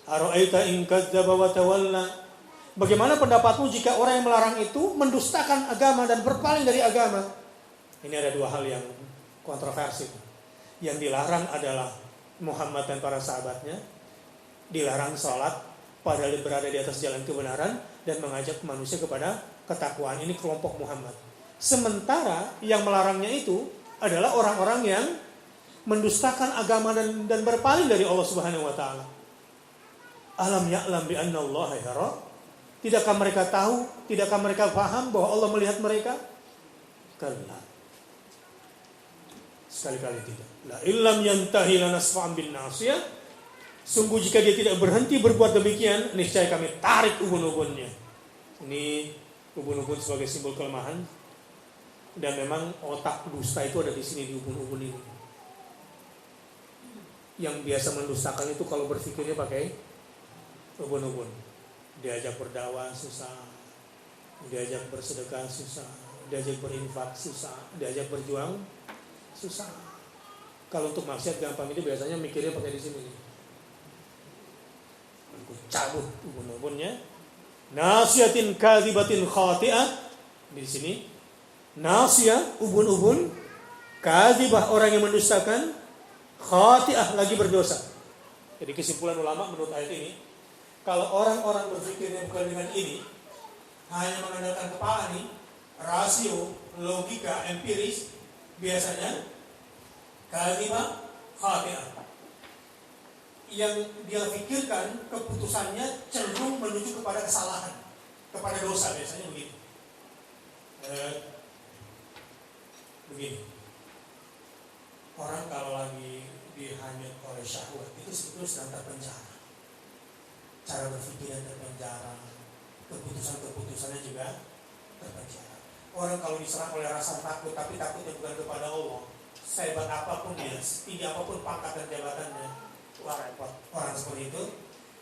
Ara'aita in kadzdzaba wa tawalla. Bagaimana pendapatmu jika orang yang melarang itu mendustakan agama dan berpaling dari agama? Ini ada dua hal yang kontroversi. Yang dilarang adalah Muhammad dan para sahabatnya. Dilarang sholat padahal berada di atas jalan kebenaran dan mengajak manusia kepada ketakwaan. Ini kelompok Muhammad. Sementara yang melarangnya itu adalah orang-orang yang mendustakan agama dan berpaling dari Allah Subhanahu wa taala. Alam ya'lam bi anna Allah yara. Tidakkah mereka tahu? Tidakkah mereka paham bahwa Allah melihat mereka? Kalla. Sekali-kali tidak. La illam yantahi lanasfa'an bin nasiyah. Sungguh jika dia tidak berhenti berbuat demikian, niscaya kami tarik ubun-ubunnya. Ini ubun-ubun sebagai simbol kelemahan. Dan memang otak dusta itu ada di sini, di ubun-ubun ini. Yang biasa mendustakan itu kalau berpikirnya pakai ubun-ubun. Diajak berdakwah susah, diajak bersedekah susah, diajak berinfak susah, diajak berjuang susah. Kalau untuk maksiat gampang, itu biasanya mikirnya pakai di sini. Aku cabut ubun-ubunnya. Nasiyatin kadzibatin khati'ah. Di sini nasiyah, ubun-ubun, kadzibah, orang yang mendustakan, khati'ah, lagi berdosa. Jadi kesimpulan ulama menurut ayat ini, kalau orang-orang berpikirnya bukan dengan ini, hanya mengandalkan kepala nih, rasio, logika, empiris, biasanya kadzibah, khati'ah. Yang dia pikirkan, keputusannya cenderung menuju kepada kesalahan, kepada dosa, biasanya begitu. Begini, orang kalau lagi dihanyut oleh syahwat itu sebetulnya sedang terpenjara. Cara berpikirnya terpenjara, keputusan-keputusannya juga terpenjara. Orang kalau diserang oleh rasa takut, tapi takutnya bukan kepada Allah, sehebat apapun dia, setinggi apapun pangkat dan jabatannya, wah repot. Orang seperti itu,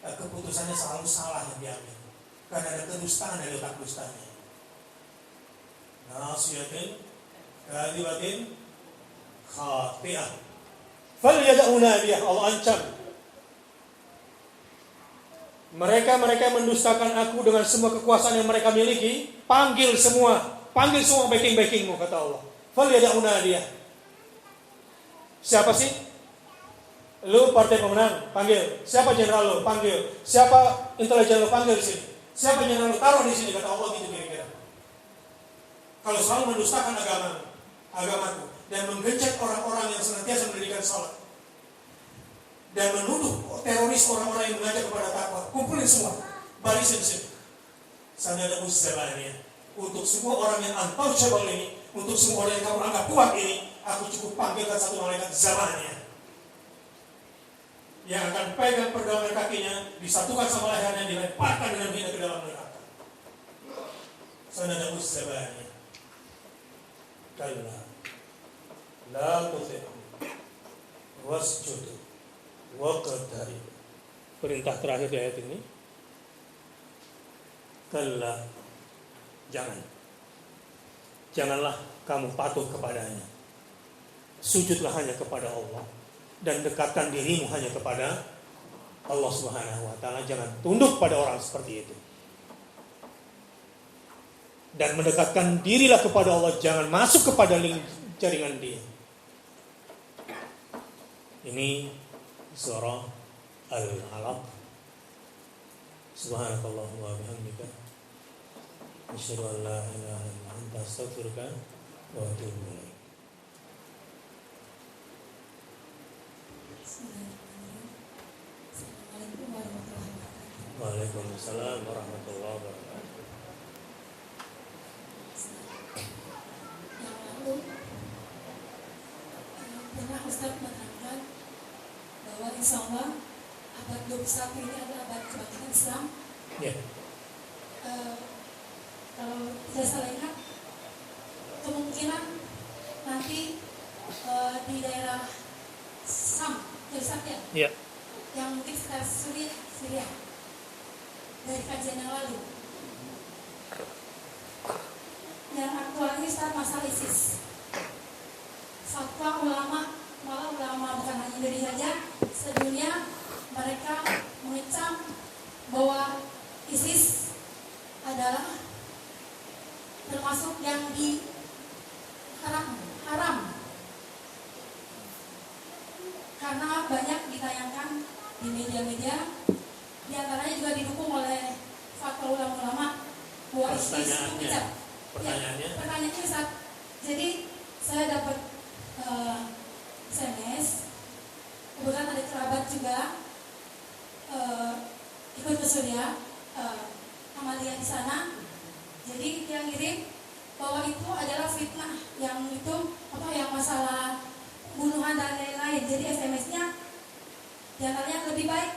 keputusannya selalu salah yang diambil, karena ada kedustaan dari otak dustanya. Nasiyatin kadzibatin khati'ah. Fal yad'u nadiyah, Allah ancam. Mereka yang mendustakan aku dengan semua kekuasaan yang mereka miliki, panggil semua backing-backingmu, kata Allah. Fal yad'u nadiyah. Siapa sih? Lu partai pemenang, panggil. Siapa jenderal lu? Panggil. Siapa intelijen lu? Panggil di sini. Siapa jenderal lu? Taruh di sini, kata Allah, gitu kira-kira. Kalau selalu mendustakan agamaku dan menggencet orang-orang yang senantiasa mendirikan salat dan menuduh teroris orang-orang yang mengajak kepada takwa, kumpulin semua, barisin di sini. Sanada Uzzabaniya. Untuk semua orang yang antau cabang ini, untuk semua orang yang kamu anggap kuat ini, aku cukup panggilkan satu malaikat Zabaniyah yang akan pegang pergelangan kakinya, disatukan sama lehernya, dilemparkan dengan hina ke dalam neraka. Sanada Uzzabaniya. Kalla la tuti'hu wasjud waqtarib. Perintah terakhir di ayat ini, kalla, janganlah kamu patuh kepadanya. Sujudlah hanya kepada Allah dan dekatkan dirimu hanya kepada Allah Subhanahu wa taala. Jangan tunduk pada orang seperti itu. Dan mendekatkan dirilah kepada Allah, jangan masuk kepada jaringan dia. Ini surah Al-Alaq. Subhanakallahumma wa bihamdika, asyhadu an la ilaha illa anta, astaghfiruka wa atubu ilaik. Assalamualaikum warahmatullahi wabarakatuh. Waalaikumsalam warahmatullahi wabarakatuh. Yang lalu pernah Ustaz menerangkan bahwa insya Allah abad 21 ini adalah abad kebangkitan Islam. Ya. Kalau tidak salah ingat, kemungkinan nanti di daerah Sam, Ya. yang mungkin sekitar Syria dari kajian yang lalu. Yang aktual ini Ustaz masalah ISIS. Fatwa ulama, malah ulama bukan hanya Indonesia saja, sedunia mereka mengecam bahwa ISIS adalah termasuk yang haram karena banyak ditayangkan di media-media, diantaranya juga didukung oleh fatwa ulama-ulama bahwa ISIS mengejar. Pertanyaannya Ustaz, jadi saya dapat SMS, kebetulan ada kerabat juga ikut ke Syria, Amalia di sana. Jadi dia ngirim bahwa itu adalah fitnah, yang itu yang masalah bunuhan dan lain-lain. Jadi SMS-nya diantaranya lebih baik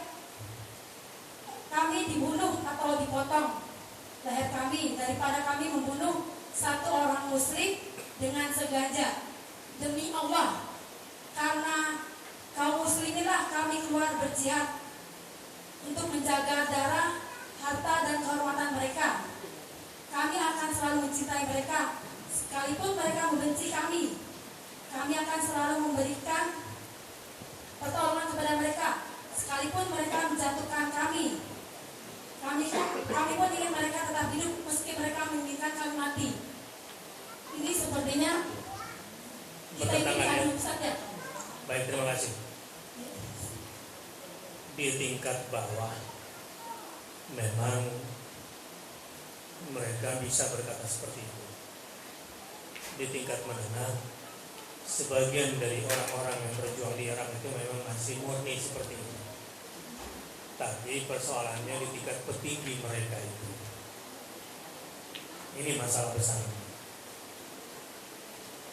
kami dibunuh atau dipotong leher kami daripada kami membunuh satu orang muslim dengan sengaja. Demi Allah, karena kaum muslimilah kami keluar berjihad untuk menjaga darah, harta dan kehormatan mereka. Kami akan selalu mencintai mereka, sekalipun mereka membenci kami. Kami akan selalu memberikan pertolongan kepada mereka, sekalipun mereka menjatuhkan kami. Kami pun ingin mereka tetap hidup meski mereka menginginkan kami mati. Ini sepertinya kita ini hidup saja. Baik, terima kasih. Di tingkat bawah memang mereka bisa berkata seperti itu. Di tingkat menengah, sebagian dari orang-orang yang berjuang di Irak itu memang masih murni seperti itu. Tapi persoalannya di tingkat petinggi mereka itu. Ini masalah besar.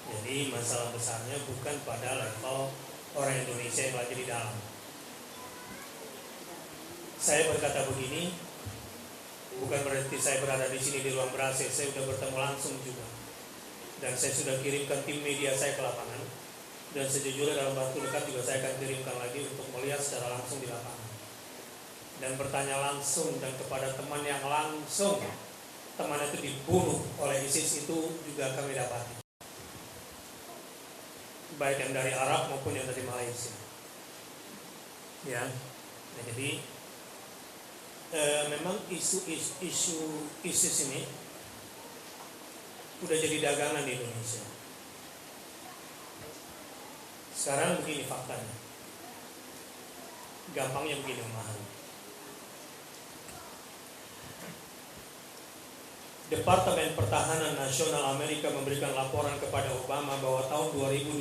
Jadi masalah besarnya bukan pada level orang Indonesia yang lagi di dalam. Saya berkata begini, bukan berarti saya berada di sini di ruang berhasil. Saya sudah bertemu langsung juga, dan saya sudah kirimkan tim media saya ke lapangan. Dan sejujurnya dalam waktu dekat juga saya akan kirimkan lagi untuk melihat secara langsung di lapangan dan bertanya langsung, dan kepada teman yang langsung teman itu dibunuh oleh ISIS itu juga kami dapati, baik yang dari Arab maupun yang dari Malaysia. Ya, nah, jadi memang isu ISIS ini udah jadi dagangan di Indonesia. Sekarang begini faktanya, gampangnya begini memahami. Departemen Pertahanan Nasional Amerika memberikan laporan kepada Obama bahwa tahun 2025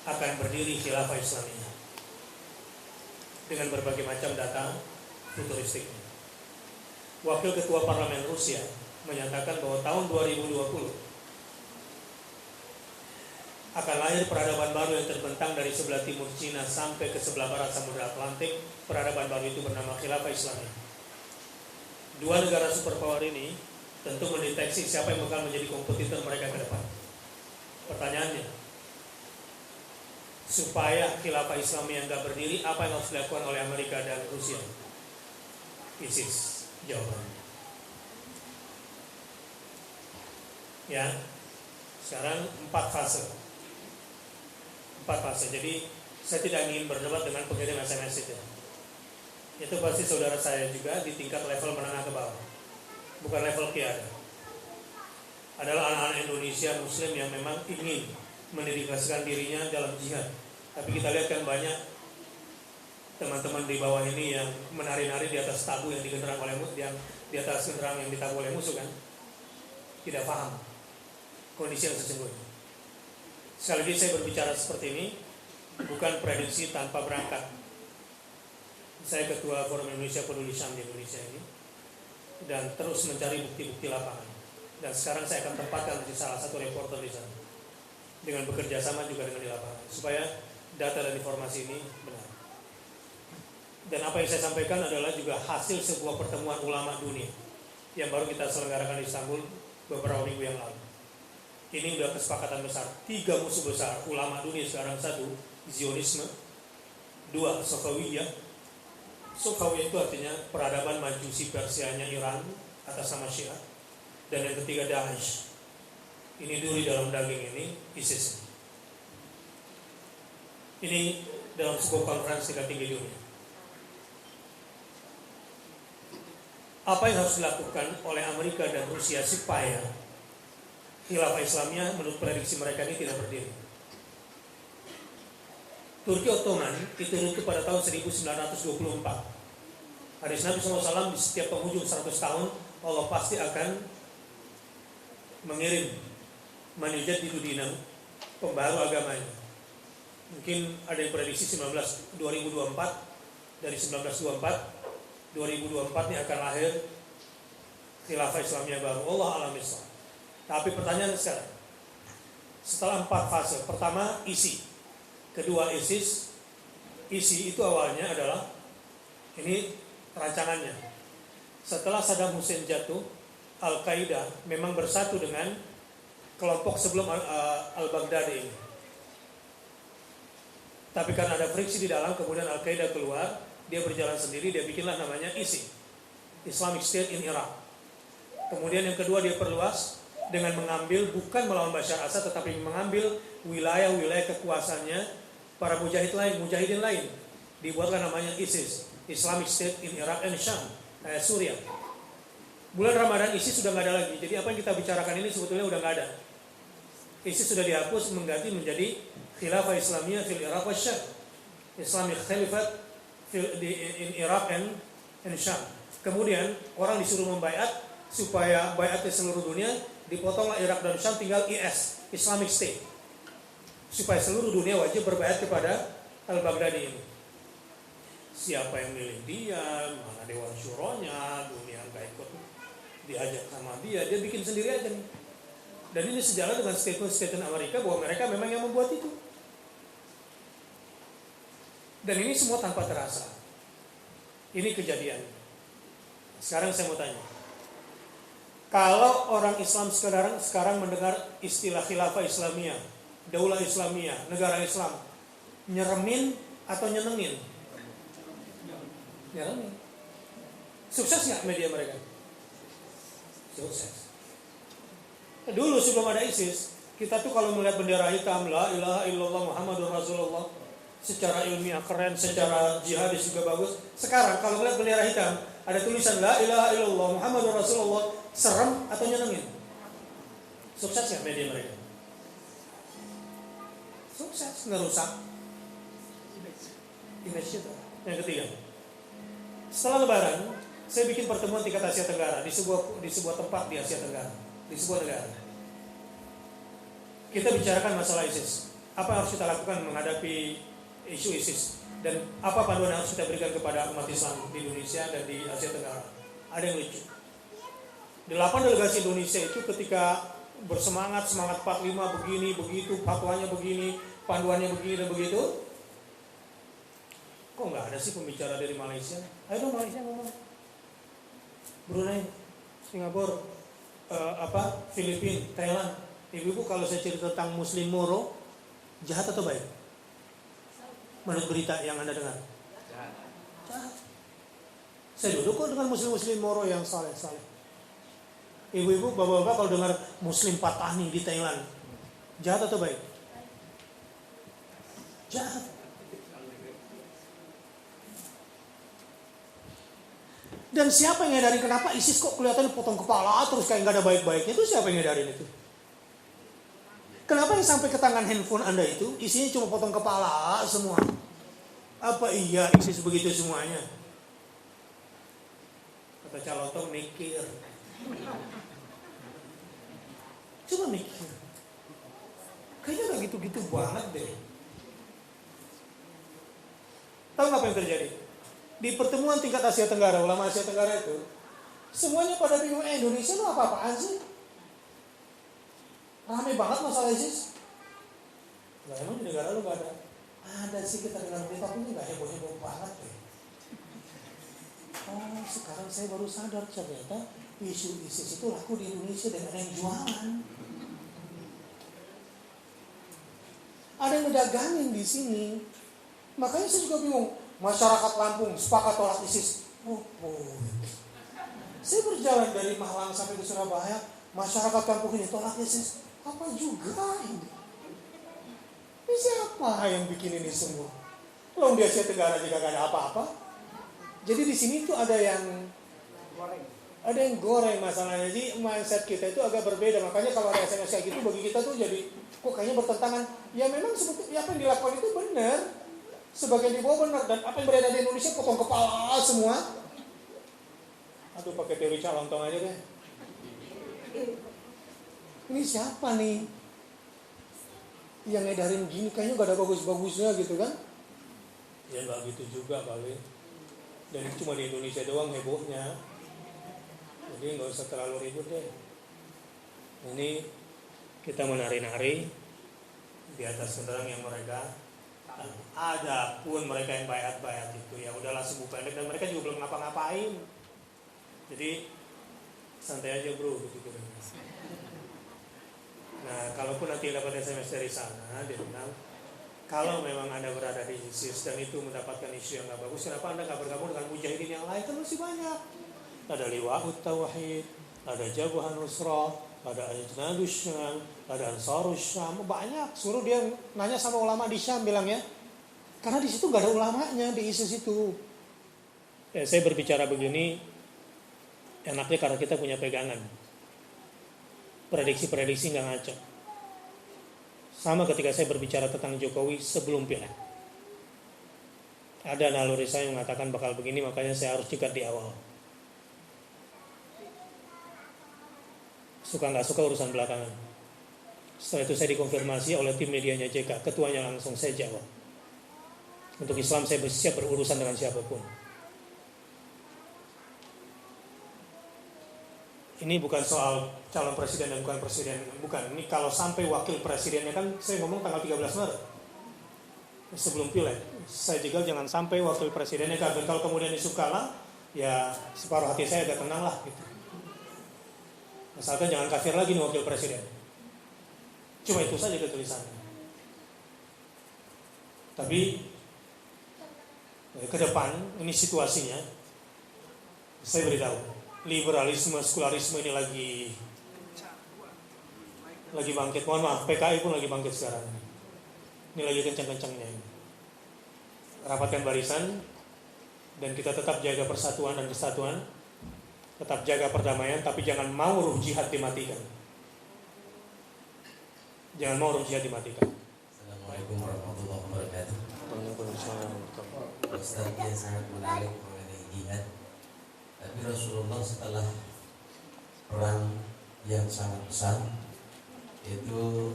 akan berdiri khilafah Islamiyah dengan berbagai macam data futuristiknya. Wakil Ketua Parlemen Rusia menyatakan bahwa tahun 2020 akan lahir peradaban baru yang terbentang dari sebelah timur Cina sampai ke sebelah barat Samudra Atlantik. Peradaban baru itu bernama Khilafah Islamiyah. Dua negara superpower ini tentu mendeteksi siapa yang bakal menjadi kompetitor mereka ke depan. Pertanyaannya, supaya Khilafah Islamiyah nggak berdiri, apa yang harus dilakukan oleh Amerika dan Rusia? ISIS jawabannya. Ya, sekarang 4 fase. Jadi saya tidak ingin berdebat dengan pengirim SMS itu. Itu pasti saudara saya juga di tingkat level menengah ke bawah, bukan level kiai. Adalah anak-anak Indonesia Muslim yang memang ingin mendedikasikan dirinya dalam jihad. Tapi kita lihat kan banyak teman-teman di bawah ini yang menari-nari di atas tabu yang digenderang oleh yang di atas genderang yang ditabuh oleh musuh kan, tidak paham kondisi yang sesungguhnya. Sekali lagi saya berbicara seperti ini bukan prediksi tanpa berangkat. Saya ketua Forum Indonesia Peduli Syam di Indonesia ini dan terus mencari bukti-bukti lapangan. Dan sekarang saya akan tempatkan di salah satu reporter di sana dengan bekerja sama juga dengan di lapangan supaya data dan informasi ini benar. Dan apa yang saya sampaikan adalah juga hasil sebuah pertemuan ulama dunia yang baru kita selenggarakan di Istanbul beberapa minggu yang lalu. Ini sudah kesepakatan besar. 3 musuh besar ulama dunia sekarang: 1, Zionisme; 2, Safawiyah. Safawiyah itu artinya peradaban Majusi Persianya Iran atas nama Syiah. Dan yang ketiga Daesh. Ini duri dalam daging ini, ISIS. Ini dalam sebuah konferensi tingkat tinggi dunia. Apa yang harus dilakukan oleh Amerika dan Rusia supaya Khilafah Islamiyah menurut prediksi mereka ini tidak berdiri? Turki Ottoman itu runtuh pada tahun 1924. Hadis Nabi SAW, di setiap penghujung 100 tahun Allah pasti akan mengirim manujat di dunia pembaru agamanya. Mungkin ada yang prediksi 2024, dari 1924 2024 ini akan lahir Khilafah Islamiyah baru. Allah alam islam. Tapi pertanyaan sekarang, setelah 4 fase, pertama ISI, kedua ISIS. ISI itu awalnya adalah, ini rancangannya, setelah Saddam Hussein jatuh, Al-Qaeda memang bersatu dengan kelompok sebelum Al-Baghdadi ini. Tapi karena ada friksi di dalam, kemudian Al-Qaeda keluar, dia berjalan sendiri, dia bikinlah namanya ISI, Islamic State in Iraq. Kemudian yang kedua dia perluas dengan mengambil, bukan melawan Bashar Assad, tetapi mengambil wilayah-wilayah kekuasaannya para mujahidin lain. Dibuatlah namanya ISIS, Islamic State in Iraq and Sham, Suriah. Bulan Ramadan ISIS sudah nggak ada lagi. Jadi apa yang kita bicarakan ini sebetulnya udah nggak ada. ISIS sudah dihapus, mengganti menjadi Khilafah Islamiyah fil Iraq wa Syam, Islamic Khalifat in Iraq and Sham. Kemudian orang disuruh membaiat supaya baiat ke seluruh dunia, dipotonglah Irak dan Syam, tinggal IS, Islamic State, supaya seluruh dunia wajib berbaiat kepada Al-Baghdadi ini. Siapa yang milih dia, mana Dewan Syuronya, dunia nggak ikut diajak sama dia bikin sendiri aja nih. Dan ini sejalan dengan statement Amerika bahwa mereka memang yang membuat itu. Dan ini semua tanpa terasa. Ini kejadian. Sekarang saya mau tanya, kalau orang Islam sekarang mendengar istilah Khilafah Islamiyah, Daulah Islamiyah, negara Islam, nyeremin atau nyenengin? Nyeremin. Sukses nggak media mereka? Sukses. Dulu sebelum ada ISIS, kita tuh kalau melihat bendera hitam, la ilaha illallah Muhammadur Rasulullah, secara ilmiah keren, secara jihadis juga bagus. Sekarang kalau melihat bendera hitam, ada tulisan la ilaha illallah Muhammadur Rasulullah, serem atau nyenengin? Sukses nggak media mereka? Sukses, ngerusak image itu. Yang ketiga, setelah Lebaran, saya bikin pertemuan tingkat Asia Tenggara di sebuah tempat di Asia Tenggara, di sebuah negara. Kita bicarakan masalah ISIS. Apa yang harus kita lakukan menghadapi isu ISIS, dan apa panduan yang harus kita berikan kepada umat Islam di Indonesia dan di Asia Tenggara? Ada yang lucu. 8 delegasi Indonesia itu ketika bersemangat 45 begini, begitu, fatwanya begini, panduannya begini dan begitu. Kok nggak ada sih pembicara dari Malaysia? Ayo dong Malaysia ngomong. Brunei, Singapura, Filipina, Thailand. Ibu-ibu kalau saya cerita tentang Muslim Moro, jahat atau baik? Menurut berita yang Anda dengar? Jahat. Saya duduk kok dengan Muslim Moro yang saleh-saleh. Ibu-ibu, bapak-bapak kalau dengar Muslim Patani di Thailand, jahat atau baik? Jahat. Dan siapa yang ngadarin kenapa ISIS kok kelihatannya potong kepala terus kayak nggak ada baik-baiknya? Itu siapa yang ngadarin itu? Kenapa yang sampai ke tangan handphone Anda itu isinya cuma potong kepala semua? Apa iya ISIS begitu semuanya? Kata Calotong mikir. Coba mikir. Kayaknya gak gitu-gitu banget deh. Tahu apa yang terjadi? Di pertemuan tingkat Asia Tenggara, ulama Asia Tenggara itu, semuanya pada bingung, Indonesia lu apa-apaan sih? Rame banget masalah ISIS. Lah emang di negara lu gak ada? Ada sih, kita dengar berita, tapi ini gak heboh-heboh banget deh. Oh, sekarang saya baru sadar ternyata isu ISIS itu laku di Indonesia dan ada yang jualan. Ada yang ngedagangin di sini. Makanya saya juga bingung. Masyarakat Lampung sepakat tolak ISIS. Saya berjalan dari Malang sampai ke Surabaya. Masyarakat kampung ini tolak ISIS. Apa juga ini? Ini siapa yang bikin ini semua? Kalau di Asia Tenggara juga gak ada apa-apa. Jadi di sini tuh ada yang goreng masalahnya. Jadi mindset kita itu agak berbeda. Makanya kalau ada SMS kayak gitu bagi kita tuh jadi kok kayaknya bertentangan. Ya memang sebetulnya apa yang dilakukan itu benar. Sebagian di bawah benar. Dan apa yang beredar di Indonesia potong kepala semua. Aduh pakai teori Calotong aja deh. Ini siapa nih yang ngedarin gini? Kayaknya gak ada bagus-bagusnya gitu kan. Ya gak gitu juga kali. Dan cuma di Indonesia doang hebohnya. Jadi gak usah terlalu ribut deh. Ini kita menari-nari di atas kendaraan yang mereka ada pun mereka yang bayat-bayat itu ya udahlah sembuh pendek dan mereka juga belum ngapa-ngapain. Jadi santai aja bro gitu. Nah kalaupun nanti dapat SMS dari sana dia bilang kalau memang Anda berada di ISIS dan itu mendapatkan isu yang gak bagus, kenapa Anda gak bergabung dengan mujahidin yang lain? Kan masih banyak. Ada Liwa'ut Tauhid, ada Jabhan Nusrah, ada Ajnadus Syam, ada Ansarus Syam, banyak. Suruh dia nanya sama ulama di Syam bilang ya. Karena di situ gak ada ulamanya di ISIS itu. Ya, saya berbicara begini enaknya karena kita punya pegangan. Prediksi-prediksi gak ngaco. Sama ketika saya berbicara tentang Jokowi sebelum pileg. Ada naluri saya yang mengatakan bakal begini, makanya saya harus cegat di awal. Suka nggak suka urusan belakangan. Setelah itu saya dikonfirmasi oleh tim medianya JK, ketuanya langsung saya jawab. Untuk Islam saya siap berurusan dengan siapapun. Ini bukan soal calon presiden dan bukan presiden, bukan. Ini kalau sampai wakil presidennya kan saya ngomong tanggal 13 Maret. Sebelum pileg, saya juga jangan sampai wakil presidennya gagal. Kalau kemudian isu kalah, ya separuh hati saya agak tenang lah gitu. Asalkan jangan kafir lagi nih wakil presiden. Cuma itu saja tulisannya. Tapi ke depan ini situasinya saya beritahu, liberalisme, sekularisme ini lagi bangkit. Mohon maaf, PKI pun lagi bangkit sekarang. Ini lagi kencang-kencangnya. Rapatkan barisan dan kita tetap jaga persatuan dan kesatuan. Tetap jaga perdamaian, tapi jangan mau ruh jihad dimatikan. Jangan mau ruh jihad dimatikan. Assalamualaikum warahmatullahi wabarakatuh. Ustaz yang sangat menarik mengenai jihad. Tapi Rasulullah setelah perang yang sangat besar itu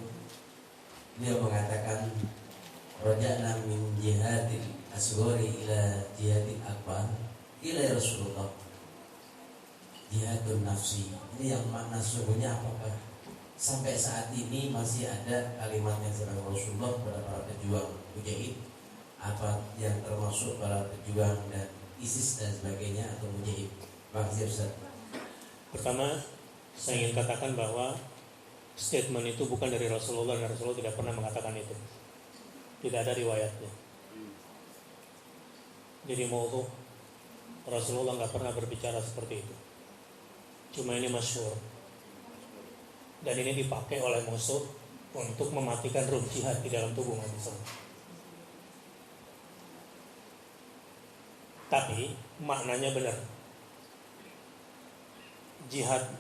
dia mengatakan raja'na min jihadil asghari ila jihadil akbar ila Rasulullah. jihadun nafsi. Ini yang makna sesungguhnya apakah sampai saat ini masih ada kalimat yang disampaikan Rasulullah kepada para pejuang mujahid, apa yang termasuk para pejuang dan ISIS dan sebagainya atau mujahid? Makasih Ustaz. Pertama, saya ingin katakan bahwa statement itu bukan dari Rasulullah, dan Rasulullah tidak pernah mengatakan itu. Tidak ada riwayatnya. Jadi maudhu, Rasulullah nggak pernah berbicara seperti itu. Cuma ini masyhur. Dan ini dipakai oleh musuh untuk mematikan ruh jihad di dalam tubuh umat Islam. Tapi maknanya benar. Jihad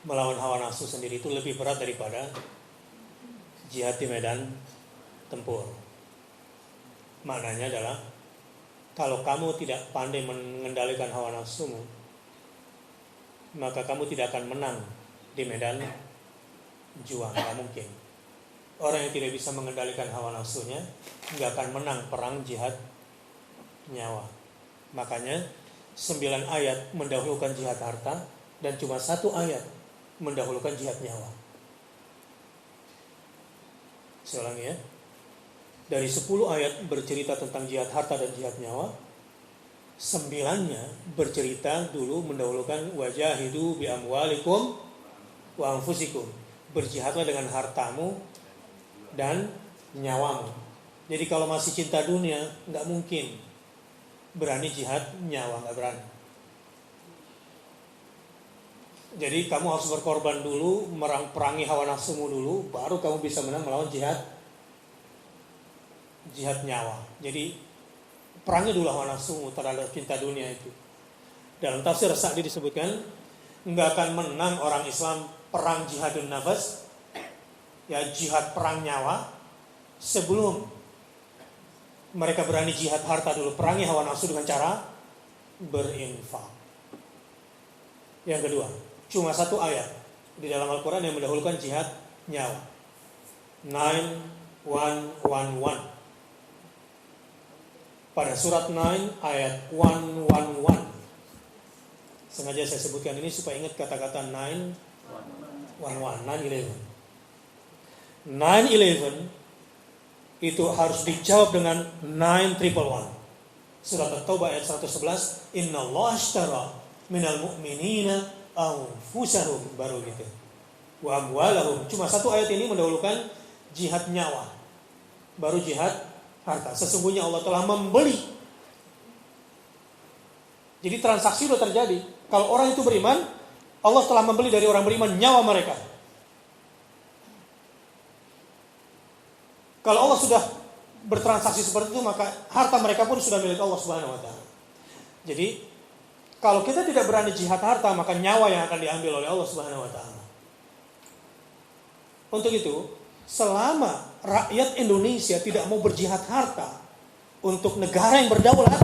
melawan hawa nafsu sendiri itu lebih berat daripada jihad di medan tempur. Maknanya adalah kalau kamu tidak pandai mengendalikan hawa nafsumu, maka kamu tidak akan menang di medan juang. Gak mungkin. Orang yang tidak bisa mengendalikan hawa nafsunya gak akan menang perang jihad nyawa. Makanya 9 ayat mendahulukan jihad harta, dan cuma 1 ayat mendahulukan jihad nyawa. Saya ulangi ya. Dari 10 ayat bercerita tentang jihad harta dan jihad nyawa, 9-nya bercerita dulu mendahulukan wajahidu bi amwalikum wa anfusikum. Berjihadlah dengan hartamu dan nyawamu. Jadi kalau masih cinta dunia, nggak mungkin berani jihad nyawa, nggak berani. Jadi kamu harus berkorban dulu, perangi hawa nafsumu dulu, baru kamu bisa menang melawan jihad nyawa. Jadi perangi dulu hawa nafsumu terhadap cinta dunia itu. Dalam tafsir Sa'di disebutkan, nggak akan menang orang Islam perang jihadun nafas, ya jihad perang nyawa, sebelum mereka berani jihad harta dulu. Perangi hawa nafsu dengan cara berinfak. Yang kedua, cuma 1 ayat di dalam Al-Quran yang mendahulukan jihad nyawa. 9-1-1-1. Pada surat 9 ayat 1-1-1. Sengaja saya sebutkan ini supaya ingat kata-kata 9-1-1, 9-11. 9-11 itu harus dijawab dengan 9-1-1. Surat At-Taubah ayat 111, Innallaha ashtara minal mu'minina anfusahum, baru gitu. Wa amwalahum. Cuma 1 ayat ini mendahulukan jihad nyawa, baru jihad harta. Sesungguhnya Allah telah membeli. Jadi transaksi sudah terjadi. Kalau orang itu beriman, Allah telah membeli dari orang beriman nyawa mereka. Kalau Allah sudah bertransaksi seperti itu, maka harta mereka pun sudah milik Allah Subhanahu wa taala. Jadi kalau kita tidak berani jihad harta, maka nyawa yang akan diambil oleh Allah Subhanahu wa taala. Untuk itu, selama rakyat Indonesia tidak mau berjihad harta untuk negara yang berdaulat,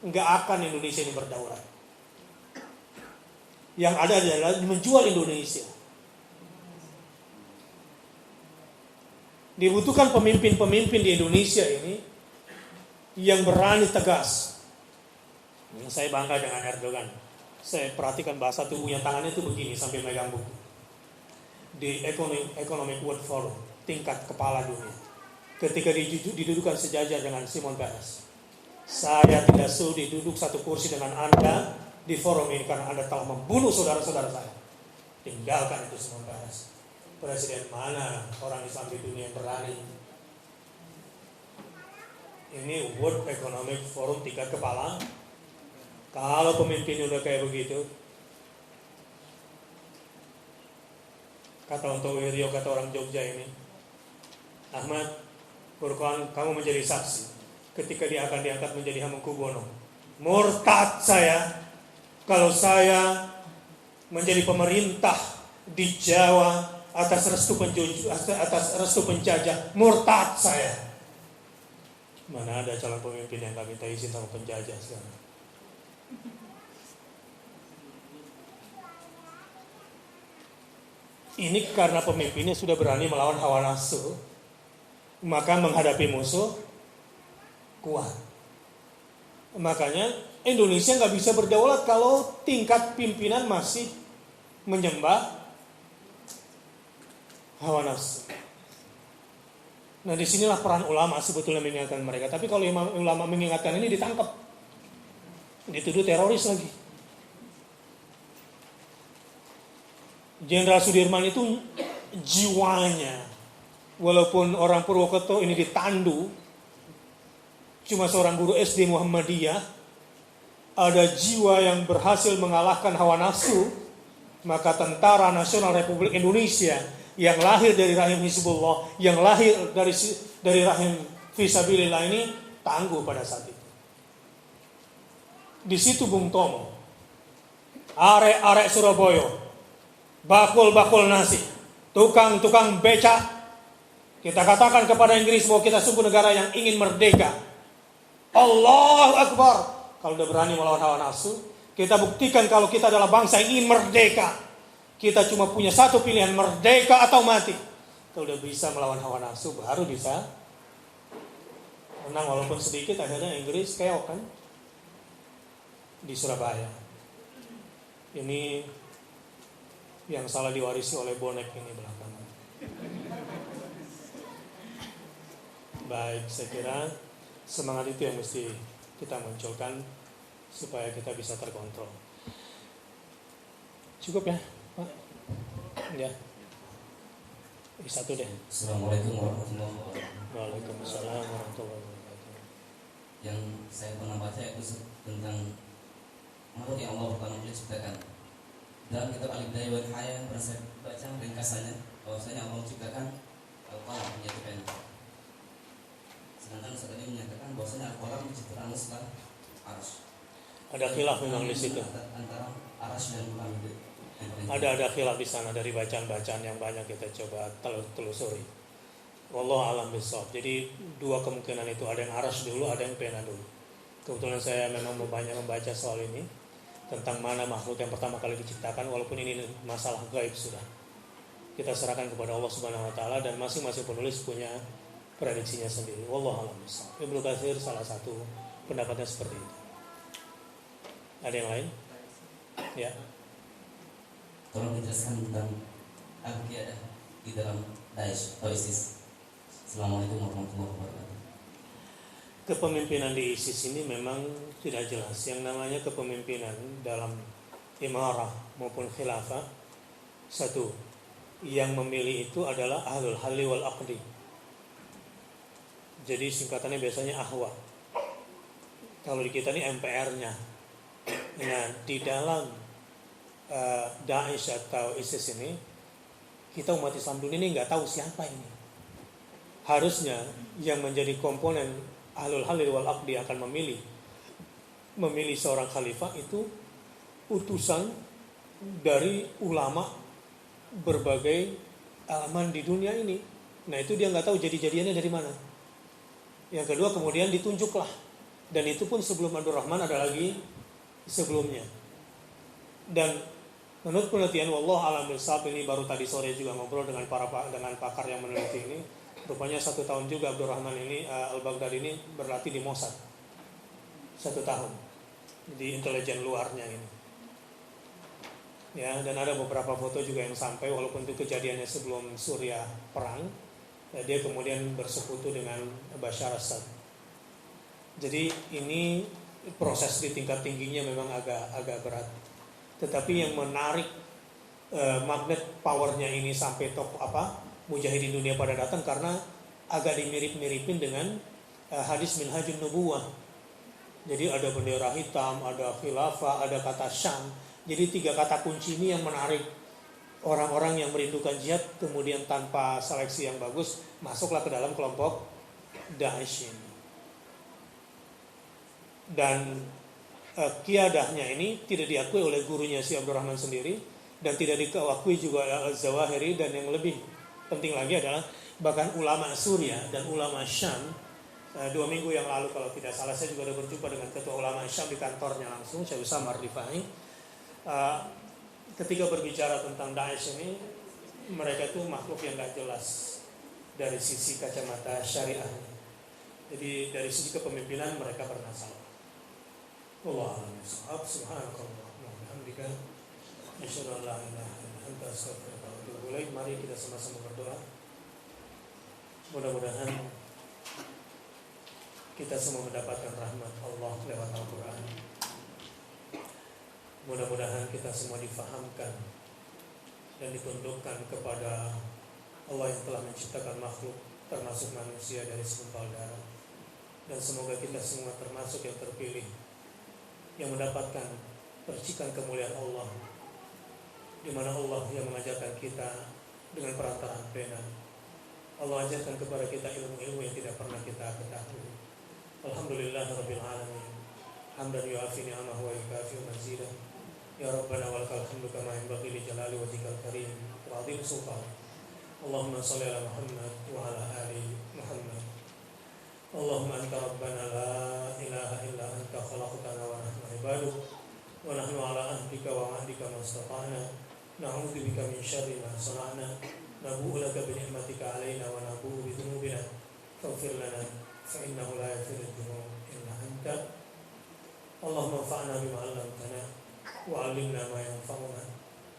nggak akan Indonesia ini berdaulat. Yang ada adalah menjual Indonesia. Dibutuhkan pemimpin-pemimpin di Indonesia ini yang berani tegas. Saya bangga dengan Erdogan. Saya perhatikan bahasa tubuhnya, tangannya itu begini sambil megang buku. Di Economic World Forum, tingkat kepala dunia, ketika didudukan sejajar dengan Shimon Peres. Saya tidak sudi duduk satu kursi dengan Anda di forum ini karena Anda telah membunuh saudara-saudara saya. Tinggalkan itu Shimon Peres. Presiden mana orang Islam di dunia yang berani? Ini World Economic Forum tingkat kepala. Kalau pemimpinnya udah kayak begitu, kata untuk Wiryo, kata orang Jogja ini, Ahmad, Burkan, kamu menjadi saksi ketika dia akan diangkat menjadi Hamengkubuwono. Murtad saya kalau saya menjadi pemerintah di Jawa atas restu penjajah. Murtad saya. Mana ada calon pemimpin yang gak minta izin sama penjajah sekarang? Ini karena pemimpinnya sudah berani melawan hawa nafsu, maka menghadapi musuh kuat. Makanya Indonesia nggak bisa berdaulat kalau tingkat pimpinan masih menyembah hawa nafsu. Nah disinilah peran ulama sebetulnya mengingatkan mereka. Tapi kalau ulama mengingatkan ini ditangkap, dituduh teroris lagi. Jenderal Sudirman itu jiwanya, walaupun orang Purwokerto ini ditandu, cuma seorang guru SD Muhammadiyah, ada jiwa yang berhasil mengalahkan hawa nafsu, maka Tentara Nasional Republik Indonesia yang lahir dari rahim Hizbullah, yang lahir dari rahim Fisabilillah ini tangguh pada saat itu. Di situ Bung Tomo, arek-arek Surabaya, bakul-bakul nasi, tukang-tukang becak, kita katakan kepada Inggris bahwa kita sungguh negara yang ingin merdeka. Allahu Akbar. Kalau udah berani melawan hawa nafsu, kita buktikan kalau kita adalah bangsa yang ingin merdeka. Kita cuma punya satu pilihan, merdeka atau mati. Kalau udah bisa melawan hawa nafsu, baru bisa menang walaupun sedikit. Akhirnya Inggris keok kan di Surabaya. Ini yang salah diwarisi oleh bonek ini belakangan. Baik, saya kira semangat itu yang mesti kita munculkan supaya kita bisa terkontrol. Cukup ya, Pak? Ya. Satu deh. Assalamualaikum warahmatullahi wabarakatuh. Waalaikumsalam warahmatullahi wabarakatuh. Yang saya pernah baca itu tentang makhluk yang Allah pertama kali ciptakan. Dalam kitab Al-Bidayah wa Nihayah pernah saya baca ringkasannya bahwasanya Allah menciptakan Al-Qalam yaitu pen. Sedangkan saat ini menyatakan bahwasanya Al-Qalam diciptakan setelah Arsy. Ada khilaf memang di situ. Antara Arsy dan Qalam itu. Ada khilaf di sana dari bacaan-bacaan yang banyak kita coba telusuri. Wallahu a'lam bishawab. Jadi dua kemungkinan itu, ada yang Arsy dulu, ada yang pena dulu. Kebetulan saya memang banyak membaca soal ini tentang mana makhluk yang pertama kali diciptakan, walaupun ini masalah gaib sudah. Kita serahkan kepada Allah Subhanahu wa taala dan masing-masing penulis punya prediksinya sendiri. Wallahu a'lam bishawab. Ibnu Katsir salah satu pendapatnya seperti itu. Ada yang lain? Ya. Tolong dijelaskan tentang al-qiyadah di dalam Daesh atau ISIS. Assalamualaikum warahmatullahi wabarakatuh. Kepemimpinan di ISIS ini memang tidak jelas. Yang namanya kepemimpinan dalam imarah maupun khilafah, satu, yang memilih itu adalah ahlul halli wal aqdi. Jadi singkatannya biasanya ahwa. Kalau di kita ini MPR-nya. Nah, di dalam Daesh atau ISIS ini, kita umat Islam dunia ini nggak tahu siapa ini. Harusnya yang menjadi komponen ahlul halil wal aqdi akan memilih seorang khalifah itu utusan dari ulama berbagai elemen di dunia ini. Nah itu dia nggak tahu jadi-jadiannya dari mana. Yang kedua kemudian ditunjuklah, dan itu pun sebelum Abdurrahman ada lagi sebelumnya. Dan menurut penelitian wallahu a'lam bishawab, ini baru tadi sore juga ngobrol dengan pakar yang meneliti ini. Rupanya 1 tahun juga Abdurrahman ini Al-Baghdadi ini berlatih di Mossad 1 tahun di intelijen luarnya ini. Ya, dan ada beberapa foto juga yang sampai, walaupun itu kejadiannya sebelum Suriah perang, ya, dia kemudian bersekutu dengan Bashar Assad. Jadi ini proses di tingkat tingginya memang agak berat. Tetapi yang menarik magnet powernya ini sampai top mujahidin dunia pada datang karena agak dimirip-miripin dengan hadis Minhajun Nubuwah. Jadi ada bendera hitam, ada khilafah, ada kata Syam. Jadi 3 kata kunci ini yang menarik orang-orang yang merindukan jihad, kemudian tanpa seleksi yang bagus masuklah ke dalam kelompok Daesh ini. Dan qiyadahnya ini tidak diakui oleh gurunya si Abdurrahman sendiri, dan tidak diakui juga Al-Zawahiri, dan yang lebih penting lagi adalah bahkan ulama Suriah dan ulama Syam. 2 minggu yang lalu kalau tidak salah saya juga sudah berjumpa dengan ketua ulama Syam di kantornya langsung, Syekh Usamar Rifai. Ketika berbicara tentang Daesh ini, mereka itu makhluk yang gak jelas dari sisi kacamata syariah. Jadi dari sisi kepemimpinan mereka bermasalah. Wallahu a'lam bishawab. Subhanakallahumma wa bihamdika asyhadu an la ilaha illa anta astaghfiruka wa atubu ilaik. Mari kita sama-sama berdoa. Mudah-mudahan kita semua mendapatkan rahmat Allah lewat Al-Quran. Mudah-mudahan kita semua difahamkan dan ditundukkan kepada Allah yang telah menciptakan makhluk termasuk manusia dari segumpal darah. Dan semoga kita semua termasuk yang terpilih yang mendapatkan percikan kemuliaan Allah, di mana Allah yang mengajarkan kita dengan perantaraan pena. Allah ajarkan kepada kita ilmu-ilmu yang tidak pernah kita ketahui. Alhamdulillahirabbil alamin. Hamdan yu'afi ni'amahu wa yukafi mazidah. Ya Rabbana walakal hamdu kama yanbaghi li jalali wajhikal karim wa 'azimi sultanik. Allahumma shalli ala Muhammad wa ala ali Muhammad. Allahumma anta rabbana la ilaha illa anta khalaqtana wa nahnu ibaduk wa nahnu ala ahdika wa wa'dika mastata'na na'udzu bika min syarri ma sana'na nabu'u laka bi ni'matika 'alaina wa nabu'u bi dhunubina faghfir lana fa innahu la yaghfiru dhunuba illa anta. Allahumma anfa'na bima 'allamtana wa 'allimna ma yanfa'una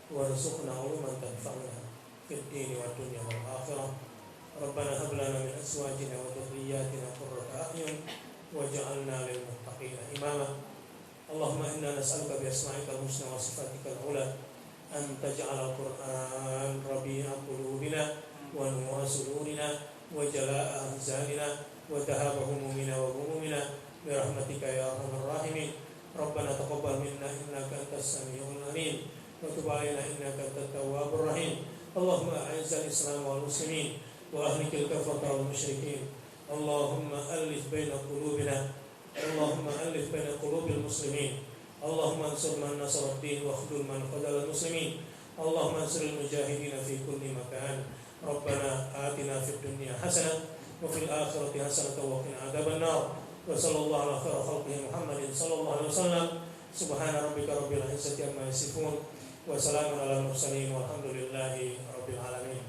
warzuqna 'ilman tanfa'una fid dini wad dunya wal akhirah. Rabbana hab lana min azwajina wa dhurriyyatina qurrata a'yun waj'alna lil muttaqina imama. Allahumma inna nas'aluka bi asma'ikal husna wa sifatikal ula an taj'ala al-Qur'an rabi'a qulubina wa nu'a sudurina wa jalaa'a ahzanina wa dhahaba humumina wa humumina bi rahmatika ya arhamar rahimin. Rabbana taqabbal minna innaka antas samiul alim wa tub 'alaina innaka antat tawwabur rahim. Allahumma a'izzal islam wal muslimin wa ahlikil kafarata wal musyrikin. Allahumma alif baina qulubina, Allahumma alif baina qulubil muslimin. Allahumma ansur man nasara ad-din wa khudul man khadala muslimin. Allahumma ansur al-mujahidin fi kulli makan. Rabbana atina fid dunya hasanah wa fil akhirati hasanah wa qina adzaban nar. Wa sallallahu ala khairi khalqihi Muhammadin sallallahu alaihi wasallam. Subhana rabbika rabbil izzati amma yasifun wa salamun alal mursalin walhamdulillahi rabbil alamin.